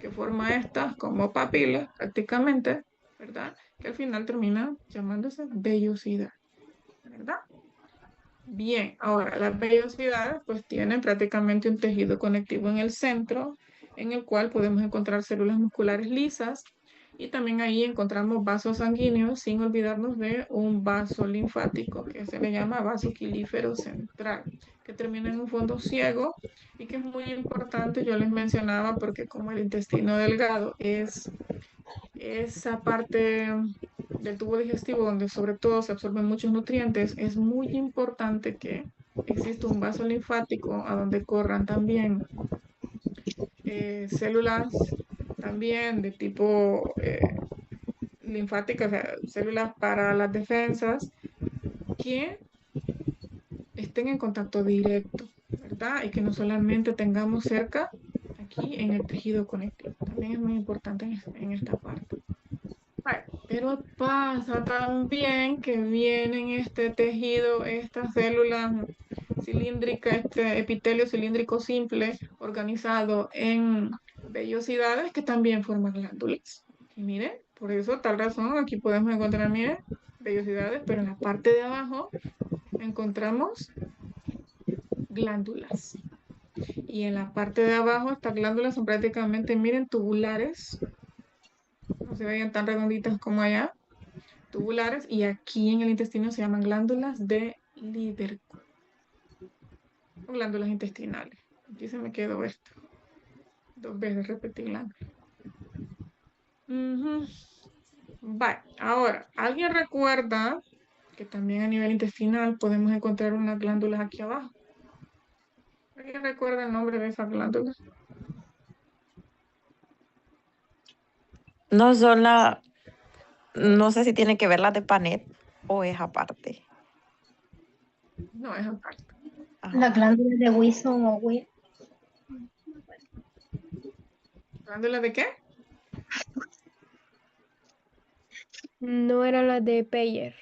que forma estas como papilas prácticamente, ¿verdad? Que al final termina llamándose vellosidad, ¿verdad? Bien, ahora las vellosidades pues tienen prácticamente un tejido conectivo en el centro en el cual podemos encontrar células musculares lisas y también ahí encontramos vasos sanguíneos sin olvidarnos de un vaso linfático que se le llama vaso quilífero central que termina en un fondo ciego y que es muy importante, yo les mencionaba porque como el intestino delgado es esa parte del tubo digestivo donde sobre todo se absorben muchos nutrientes, es muy importante que exista un vaso linfático a donde corran también células también de tipo linfáticas, o sea, células para las defensas que estén en contacto directo, ¿verdad? Y que no solamente tengamos cerca aquí en el tejido conectivo. También es muy importante en esta parte. Vale, pero pasa también que vienen este tejido, estas células cilíndricas, este epitelio cilíndrico simple organizado en vellosidades que también forman glándulas. Y miren, por eso, tal razón, aquí podemos encontrar, miren, vellosidades, pero en la parte de abajo encontramos glándulas. Y en la parte de abajo estas glándulas son prácticamente, miren, tubulares. No se veían tan redonditas como allá. Tubulares. Y aquí en el intestino se llaman glándulas de Lieberkühn. Glándulas intestinales. Aquí se me quedó esto. 2 veces repetí glándula. Vale. Ahora, ¿alguien recuerda que también a nivel intestinal podemos encontrar unas glándulas aquí abajo? ¿Alguien recuerda el nombre de esas glándulas? No son la, no sé si tiene que ver las de Panet o es aparte. No, es aparte. Ajá. La glándula de Wilson o Will. ¿Glándulas de qué? No eran las de Peyer.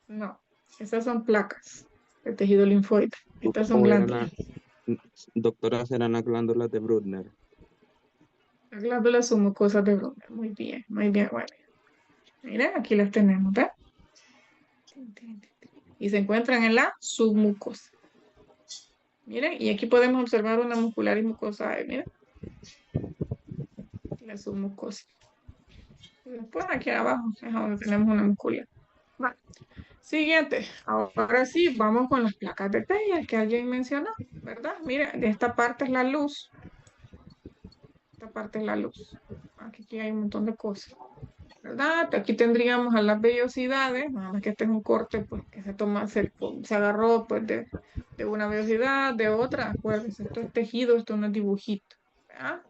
No, esas son placas de tejido linfoide. Estas son O eran glándulas. doctora, serán las glándulas de Brunner. Las glándulas son mucosas de Brunner. Muy bien, bueno. Miren, aquí las tenemos, ¿ves? Y se encuentran en la submucosa. Miren, y aquí podemos observar una muscularis mucosae, miren. La submucosa. Y después aquí abajo es donde tenemos una muscular. Vale. Siguiente. Ahora sí, vamos con las placas de Peyer que alguien mencionó, ¿verdad? Miren, esta parte es la luz. Esta parte es la luz. Aquí hay un montón de cosas, ¿verdad? Aquí tendríamos a las vellosidades, nada más que este es un corte pues, que se agarró pues, de una vellosidad, de otra, acuérdense, esto es tejido, esto no es dibujito, ¿verdad?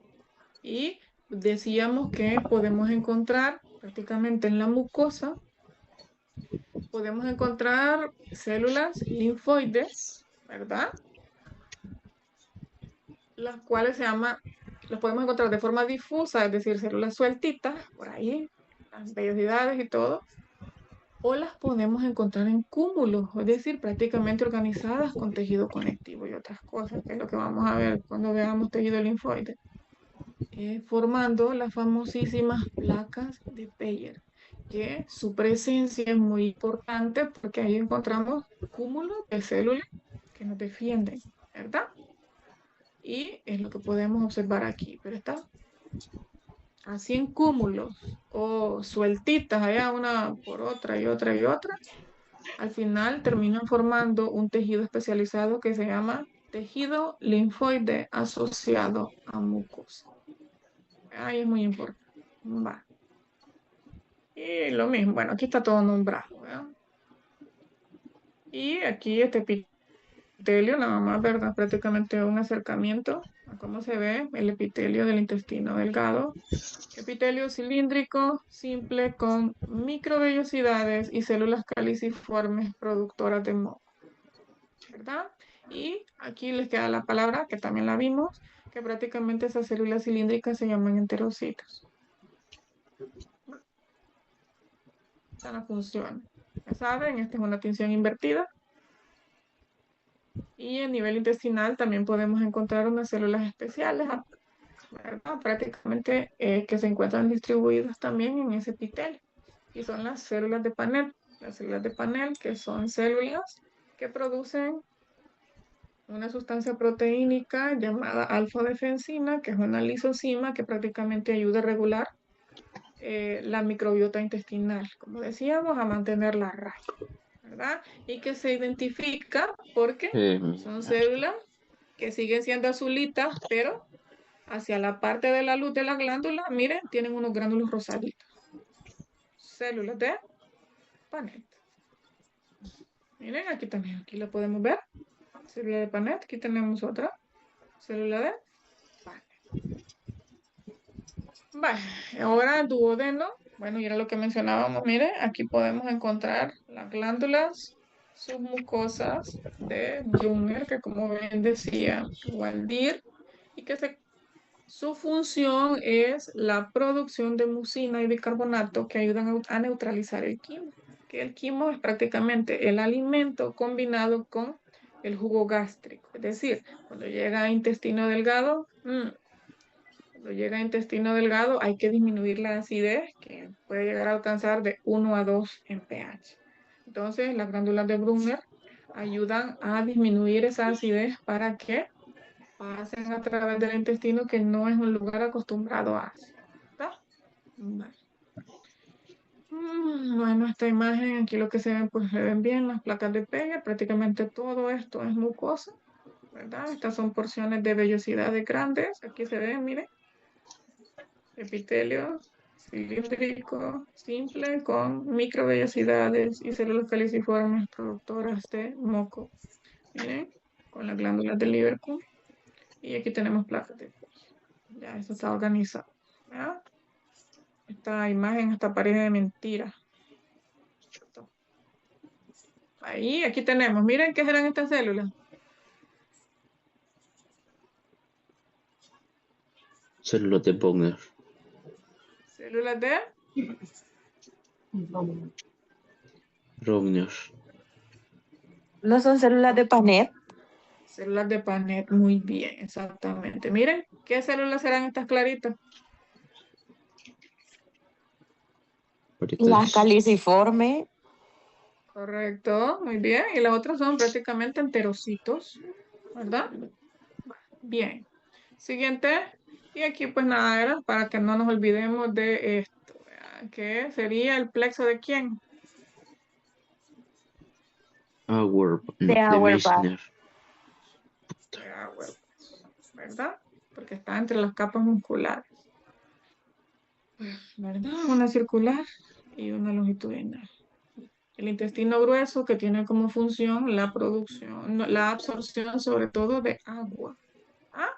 Y decíamos que podemos encontrar prácticamente en la mucosa, podemos encontrar células linfoides, ¿verdad? Las cuales las podemos encontrar de forma difusa, es decir, células sueltitas, por ahí, las vellosidades y todo, o las podemos encontrar en cúmulos, es decir, prácticamente organizadas con tejido conectivo y otras cosas, que es lo que vamos a ver cuando veamos tejido linfoide, formando las famosísimas placas de Peyer, que su presencia es muy importante porque ahí encontramos cúmulos de células que nos defienden, ¿verdad? Y es lo que podemos observar aquí, pero está así en cúmulos o sueltitas allá una por otra y otra y otra, al final terminan formando un tejido especializado que se llama tejido linfoide asociado a mucosa. Ahí es muy importante. Va. Y lo mismo, bueno, aquí está todo nombrado, ¿verdad? Y aquí este epitelio, nada más, ¿verdad? Prácticamente un acercamiento a cómo se ve el epitelio del intestino delgado. Epitelio cilíndrico, simple, con microvellosidades y células caliciformes productoras de moco, ¿verdad? Y aquí les queda la palabra, que también la vimos, que prácticamente esas células cilíndricas se llaman enterocitos. Esta no funciona. Ya saben, esta es una tinción invertida. Y a nivel intestinal también podemos encontrar unas células especiales, ¿verdad? Prácticamente que se encuentran distribuidas también en ese epitelio. Y son las células de Panel. Las células de Panel, que son células que producen una sustancia proteínica llamada alfa-defensina, que es una lisozima que prácticamente ayuda a regular la microbiota intestinal, como decíamos, a mantenerla a raya, ¿verdad? Y que se identifica porque son células que siguen siendo azulitas, pero hacia la parte de la luz de la glándula, miren, tienen unos gránulos rosaditos. Células de Panet. Miren, aquí también, aquí la podemos ver. Célula de Panet, aquí tenemos otra. Célula de Panet. Vale, ahora duodeno. Bueno, y era lo que mencionábamos. Miren, aquí podemos encontrar las glándulas sus mucosas de Brunner, que como bien decía Waldir, y que su función es la producción de mucina y bicarbonato que ayudan a neutralizar el quimo. Que el quimo es prácticamente el alimento combinado con el jugo gástrico. Es decir, cuando llega a intestino delgado, hay que disminuir la acidez, que puede llegar a alcanzar de 1 a 2 en pH. Entonces, las glándulas de Brunner ayudan a disminuir esa acidez para que pasen a través del intestino, que no es un lugar acostumbrado a ácido. ¿Está? Vale. Bueno, esta imagen, aquí lo que se ven, pues se ven bien las placas de Peyer. Prácticamente todo esto es mucosa, ¿verdad? Estas son porciones de vellosidades grandes. Aquí se ven, miren. Epitelio cilíndrico simple con microvellosidades y células caliciformes productoras de moco. Miren, con las glándulas del Lieberkühn. Y aquí tenemos placas de Peyer. Ya, eso está organizado. ¿Ya? Esta imagen, esta pared de mentira. Ahí, aquí tenemos. Miren qué serán estas células. Células de Brunner. Células de Brunner. ¿No son células de Panet? células de Panet. Muy bien, exactamente. Miren, ¿qué células serán estas claritas? Las caliciformes. Correcto, muy bien. Y las otras son prácticamente enterocitos, ¿verdad? Bien. Siguiente. Y aquí pues nada, era para que no nos olvidemos de esto, ¿verdad? Que sería el plexo de quién? De Auerbach. De Auerbach, ¿verdad? Porque está entre las capas musculares, ¿verdad? Una circular y una longitudinal. El intestino grueso, que tiene como función la producción, la absorción sobre todo de agua. ¿Ah?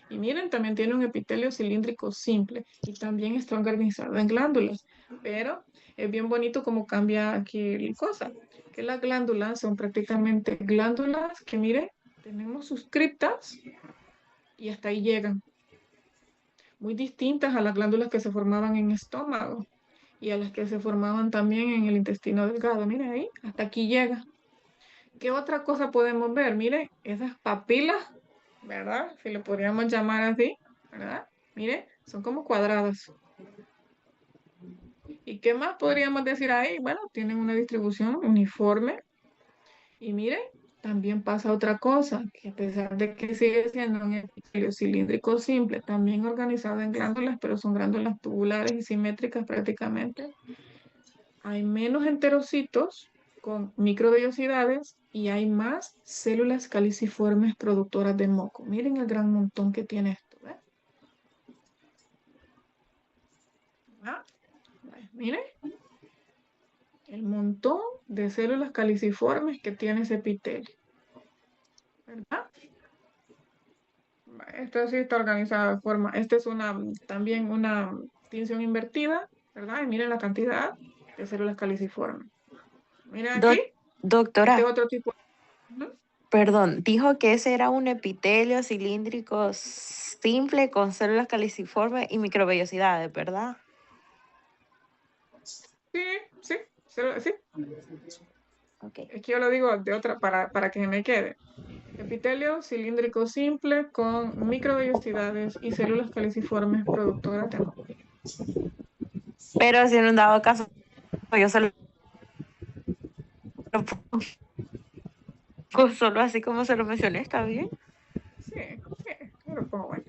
Y miren, también tiene un epitelio cilíndrico simple y también está organizado en glándulas. Pero es bien bonito cómo cambia aquí la cosa, que las glándulas son prácticamente glándulas que, miren, tenemos sus criptas y hasta ahí llegan. Muy distintas a las glándulas que se formaban en estómago y a las que se formaban también en el intestino delgado. Miren ahí, hasta aquí llega. ¿Qué otra cosa podemos ver? Miren, esas papilas, ¿verdad? Si lo podríamos llamar así, ¿verdad? Miren, son como cuadradas. ¿Y qué más podríamos decir ahí? Bueno, tienen una distribución uniforme. Y miren, también pasa otra cosa, que a pesar de que sigue siendo un epitelio cilíndrico simple, también organizado en glándulas, pero son glándulas tubulares y simétricas prácticamente. Hay menos enterocitos con microvellosidades y hay más células caliciformes productoras de moco. Miren el gran montón que tiene esto, ¿ves? ¿Ah? Miren el montón de células caliciformes que tiene ese epitelio, ¿verdad? Esto sí está organizado de forma, esta es también una tinción invertida, ¿verdad? Y miren la cantidad de células caliciformes. Miren aquí, Doctora, este otro tipo. perdón, dijo que ese era un epitelio cilíndrico simple con células caliciformes y microvellosidades, ¿verdad? Sí. Okay. Es que yo lo digo de otra para que me quede. Epitelio cilíndrico simple con microvellosidades y células caliciformes productoras de moco. Pero si en un dado caso yo solo solo así como se lo mencioné, ¿está bien? Sí, yo lo pongo bueno.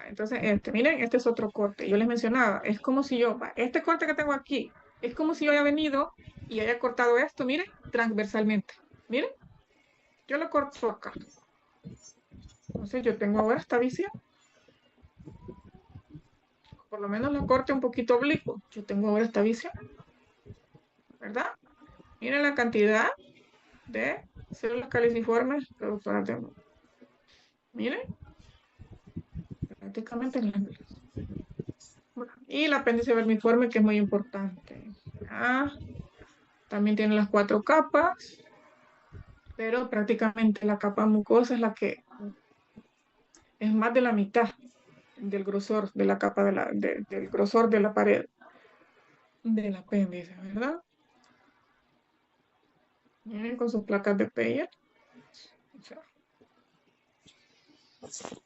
Entonces, miren, este es otro corte. Yo les mencionaba, es como si este corte que tengo aquí, es como si yo haya venido y haya cortado esto, miren, transversalmente. Miren, yo lo corto acá. Entonces, yo tengo ahora esta visión. Por lo menos la corte un poquito oblicuo. Yo tengo ahora esta visión. ¿Verdad? Miren la cantidad de células caliciformes productoras de moco. Miren, prácticamente glándulas. Y el apéndice vermiforme, que es muy importante. También tiene las 4 capas. pero prácticamente la capa mucosa es la que es más de la mitad del grosor de la capa del grosor de la pared del apéndice, ¿verdad? Miren con sus placas de Peyer.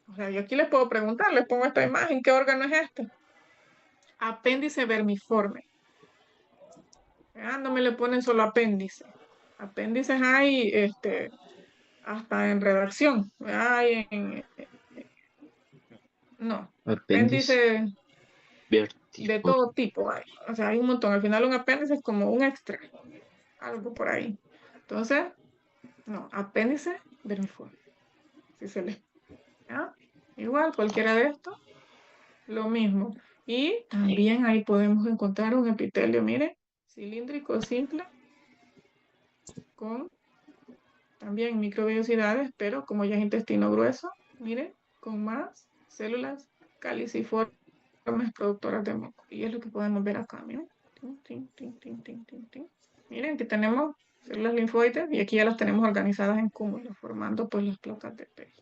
O sea, yo aquí les puedo preguntar, les pongo esta imagen, ¿qué órgano es este? Apéndice vermiforme. No me le ponen solo apéndice. Apéndices hay hasta en redacción. Hay no, apéndice de todo tipo hay. O sea, hay un montón. Al final un apéndice es como un extra. Algo por ahí. Entonces, no, apéndice vermiforme. Si se les... ¿ya? Igual, cualquiera de estos, lo mismo. Y también ahí podemos encontrar un epitelio, mire, cilíndrico simple, con también microvellosidades, pero como ya es intestino grueso, mire, con más células caliciformes productoras de moco. Y es lo que podemos ver acá, miren. Miren, aquí tenemos células linfoides y aquí ya las tenemos organizadas en cúmulos, formando pues las placas de Peyer.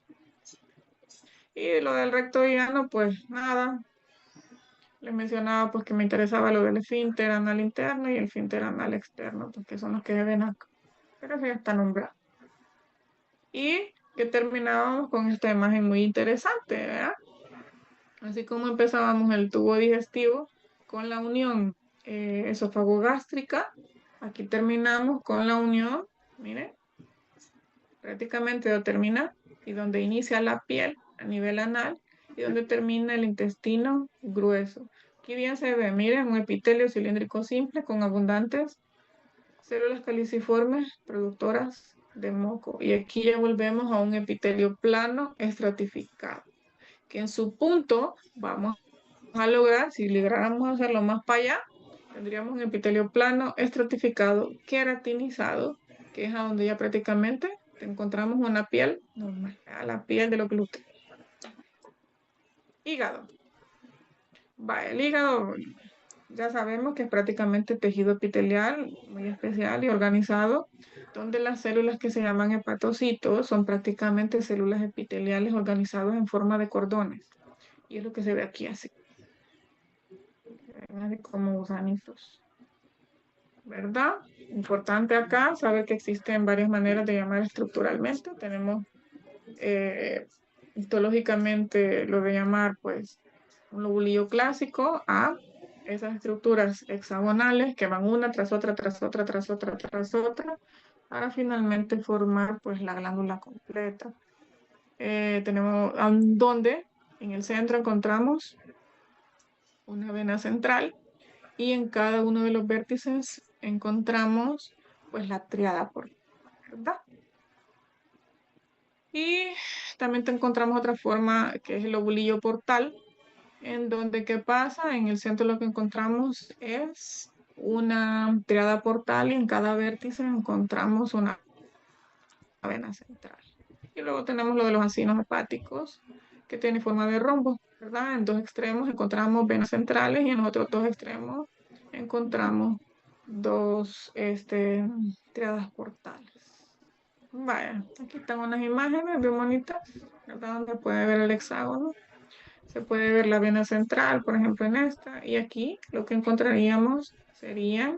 Y lo del recto llano, pues nada. Les mencionaba pues que me interesaba lo del esfínter anal interno y el esfínter anal externo, porque son los que se ven acá. Pero eso ya está nombrado. Y que terminábamos con esta imagen muy interesante, ¿verdad? Así como empezábamos el tubo digestivo con la unión esofagogástrica, aquí terminamos con la unión, miren, prácticamente lo termina y donde inicia la piel a nivel anal y donde termina el intestino grueso. Aquí bien se ve, miren, un epitelio cilíndrico simple con abundantes células caliciformes productoras de moco. Y aquí ya volvemos a un epitelio plano estratificado, que en su punto vamos a lograr, si lográramos hacerlo más para allá, tendríamos un epitelio plano estratificado, queratinizado, que es a donde ya prácticamente encontramos una piel normal, la piel de los glúteos. Hígado. El hígado ya sabemos que es prácticamente tejido epitelial muy especial y organizado, donde las células que se llaman hepatocitos son prácticamente células epiteliales organizadas en forma de cordones. Y es lo que se ve aquí así. Como gusanitos. ¿Verdad? Importante acá saber que existen varias maneras de llamar estructuralmente. Tenemos histológicamente lo de llamar pues un lobulillo clásico a esas estructuras hexagonales que van una tras otra, tras otra, tras otra, tras otra, para finalmente formar pues la glándula completa. Tenemos donde en el centro encontramos una vena central y en cada uno de los vértices encontramos pues la tríada portal, ¿verdad? Y también encontramos otra forma que es el lobulillo portal, en donde ¿qué pasa? En el centro lo que encontramos es una tríada portal y en cada vértice encontramos una vena central. Y luego tenemos lo de los acinos hepáticos, que tiene forma de rombo, ¿verdad? En dos extremos encontramos venas centrales y en los otros dos extremos encontramos dos tríadas portales. Vaya, aquí están unas imágenes bien bonitas, ¿verdad? Donde puede ver el hexágono. Se puede ver la vena central, por ejemplo, en esta. Y aquí lo que encontraríamos sería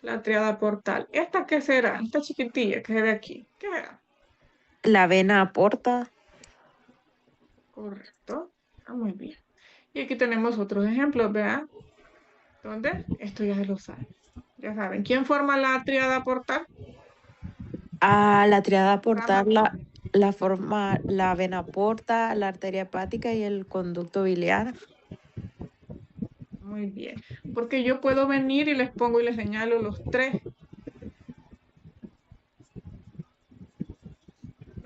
la tríada portal. ¿Esta qué será? Esta chiquitilla que se ve aquí. ¿Qué será? La vena porta. Correcto. Muy bien. Y aquí tenemos otros ejemplos, ¿verdad? ¿Dónde? Esto ya se lo saben. Ya saben. ¿Quién forma la tríada portal? La tríada portal la forma la vena porta, la arteria hepática y el conducto biliar. Muy bien. Porque yo puedo venir y les pongo y les señalo los tres.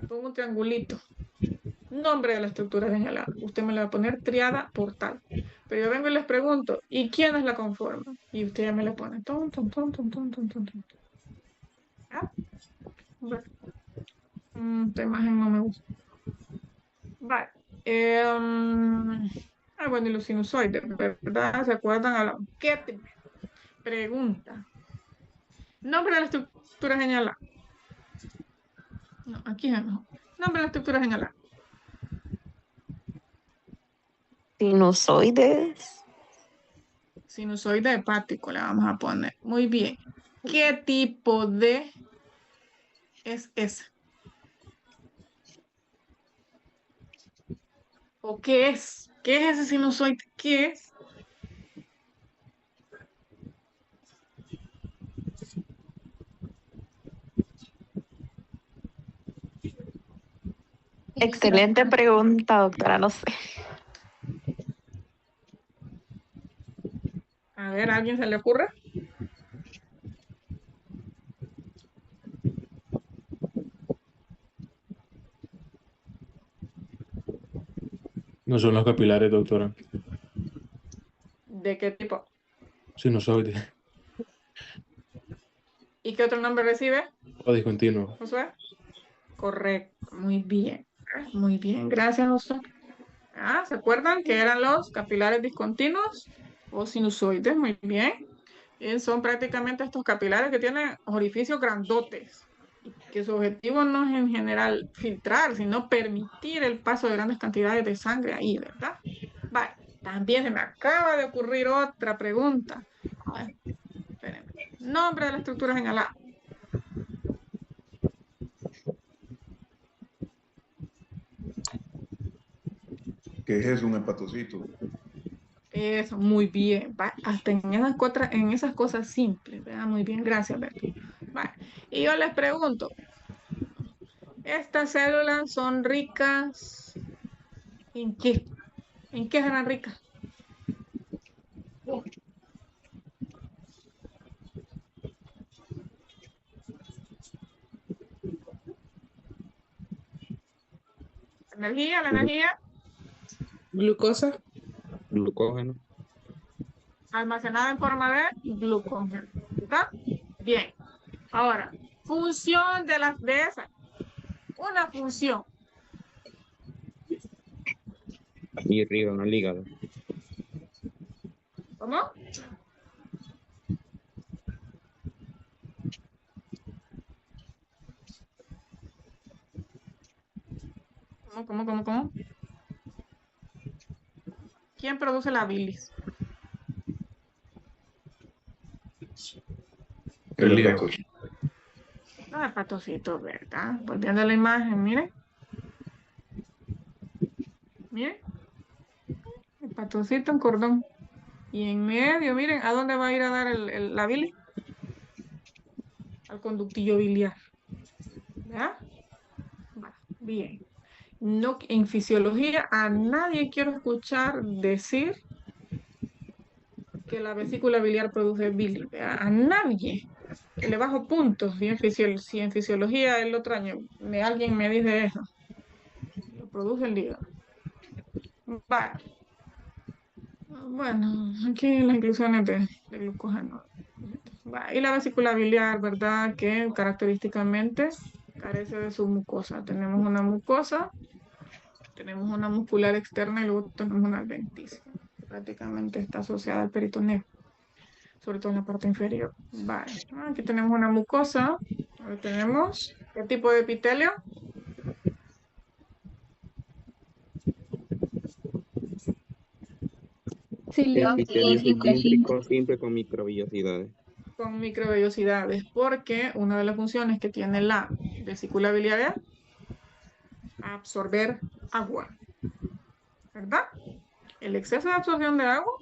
Le pongo un triangulito. Nombre de la estructura señalada. Usted me le va a poner tríada portal. Pero yo vengo y les pregunto, ¿y quiénes la conforman? Y usted ya me le pone ton, ton, ton, ton, ton, ton, ton, ton. ¿Ah? Bueno. Esta imagen no me gusta. Vale. Bueno, y los sinusoides, ¿verdad? ¿Se acuerdan? A la enquete. Pregunta. Nombre de la estructura señalada. No, aquí es mejor. Nombre de la estructura señalada. Sinusoides. Sinusoide hepático le vamos a poner. Muy bien. ¿Qué tipo de es ese? ¿O qué es? ¿Qué es ese sinusoide? ¿Qué es? Excelente pregunta, doctora, no sé. A ver, ¿a alguien se le ocurre? No son los capilares, doctora. ¿De qué tipo? Sinusoide ¿Y qué otro nombre recibe, o discontinuo. Josué? Correcto, muy bien. Muy bien, gracias, Josué. Ah, ¿se acuerdan que eran los capilares discontinuos o sinusoides? Muy bien. Son prácticamente estos capilares que tienen orificios grandotes, que su objetivo no es en general filtrar, sino permitir el paso de grandes cantidades de sangre ahí, ¿verdad? Vale, también se me acaba de ocurrir otra pregunta. Bueno, espérenme. Nombre de la estructura señalada. ¿Qué es eso, un hepatocito? Eso, muy bien. Hasta en esas cosas simples, ¿verdad? Muy bien, gracias, Beto. Vale. Y yo les pregunto, ¿estas células son ricas en qué? ¿En qué serán ricas? La energía Glucosa. Glucógeno. almacenada en forma de glucógeno. ¿Está? Bien. Ahora, función de esa. Una función. Irrigan al hígado. ¿Cómo? ¿Cómo? ¿Quién produce la bilis? El hígado. hepatocito. Los hepatocitos, ¿verdad? Volviendo a la imagen, miren. Miren. Hepatocito en cordón. Y en medio, miren, ¿a dónde va a ir a dar la bilis? Al conductillo biliar. ¿Verdad? Bien. No, en fisiología a nadie quiero escuchar decir que la vesícula biliar produce bilis. ¿Verdad? A nadie. Que le bajo puntos. Si en fisiología el otro año alguien me dice eso. Lo produce el hígado. Vale. Bueno, aquí las inclusiones de glucógeno. Y la vesícula biliar, ¿verdad? Que característicamente carece de su mucosa. Tenemos una mucosa, tenemos una muscular externa y luego tenemos una adventicia. Prácticamente está asociada al peritoneo, sobre todo en la parte inferior. Vale. Aquí tenemos una mucosa. Ahora tenemos, ¿qué tipo de epitelio? Epitelio cilíndrico simple con microvellosidades. Con microvellosidades, porque una de las funciones que tiene la vesícula biliar es absorber agua, ¿verdad? El exceso de absorción de agua,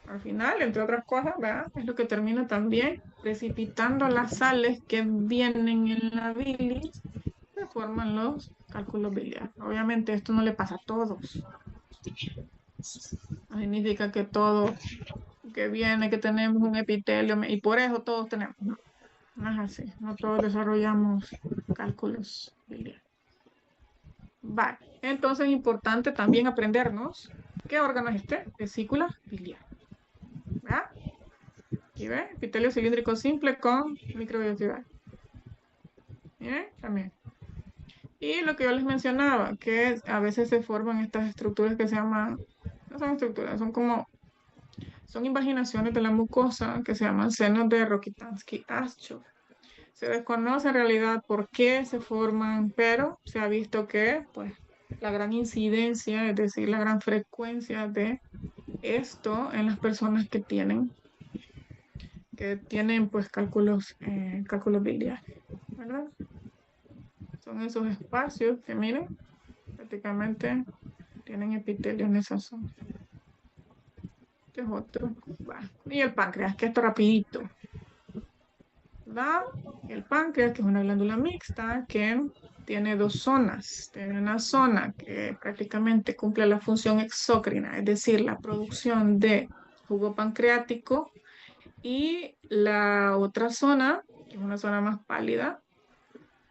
al final, entre otras cosas, ¿verdad? Es lo que termina también precipitando las sales que vienen en la bilis, que forman los cálculos biliares. Obviamente esto no le pasa a todos. No significa que todo que viene, que tenemos un epitelio, y por eso todos tenemos. No, no es así. No todos desarrollamos cálculos biliares. Vale, entonces es importante también aprendernos qué órgano es este, vesícula biliar. ¿Verdad? Aquí ve, epitelio cilíndrico simple con microvellosidad. ¿Bien? También. Y lo que yo les mencionaba, que a veces se forman estas estructuras que se llaman, no son estructuras, son invaginaciones de la mucosa que se llaman senos de Rokitansky-Aschoff. Se desconoce en realidad por qué se forman, pero se ha visto que pues, la gran incidencia, es decir, la gran frecuencia de esto en las personas que tienen pues cálculos biliares, ¿verdad? Son esos espacios que miren, prácticamente tienen epitelio en esa zona. Este es otro. Va. Y el páncreas, que esto rapidito. ¿Verdad? El páncreas, que es una glándula mixta que tiene dos zonas. Tiene una zona que prácticamente cumple la función exócrina, es decir, la producción de jugo pancreático, y la otra zona, que es una zona más pálida,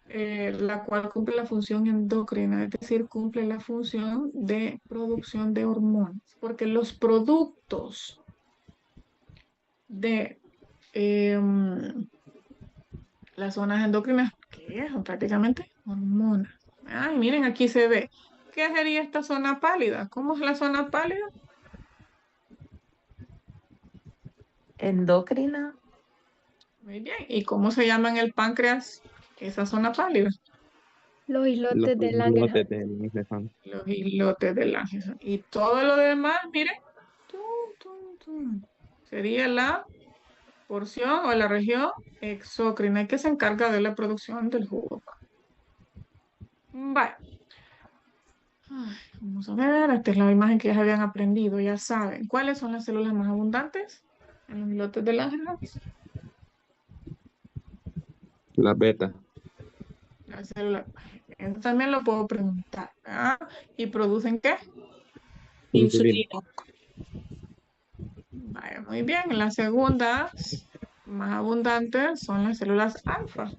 la cual cumple la función endocrina, es decir, cumple la función de producción de hormonas, porque los productos de las zonas endocrinas, ¿qué son? Prácticamente hormonas. Ay, miren, aquí se ve. ¿Qué sería esta zona pálida? ¿Cómo es la zona pálida? Endocrina. Muy bien. ¿Y cómo se llama en el páncreas esa zona pálida? Los Los islotes de Langerhans. islotes de Langerhans. Los islotes del ángel. Y todo lo demás, miren, tum, tum, tum, sería la porción o la región exócrina que se encarga de la producción del jugo. Vale. Ay, vamos a ver, esta es la imagen que ya habían aprendido, ya saben. ¿Cuáles son las células más abundantes en los islotes del Langerhans? La beta. Las células. Esto también lo puedo preguntar. ¿Ah? ¿Y producen qué? Insulina. Vaya, muy bien. Las segundas más abundantes son las células alfa,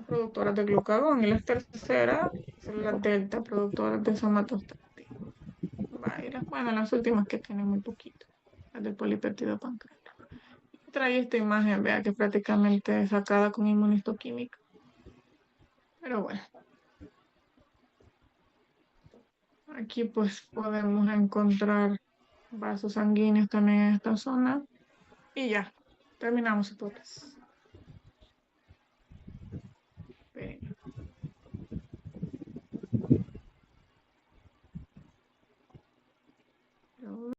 productoras de glucagón, y las terceras, células delta, productoras de somatostatina. Vaya, bueno, las últimas que tienen muy poquito, las del polipéptido pancreático. Trae esta imagen, vea que prácticamente es sacada con inmunistoquímica. Pero bueno. Aquí pues podemos encontrar vasos sanguíneos también en esta zona. Y ya, terminamos entonces.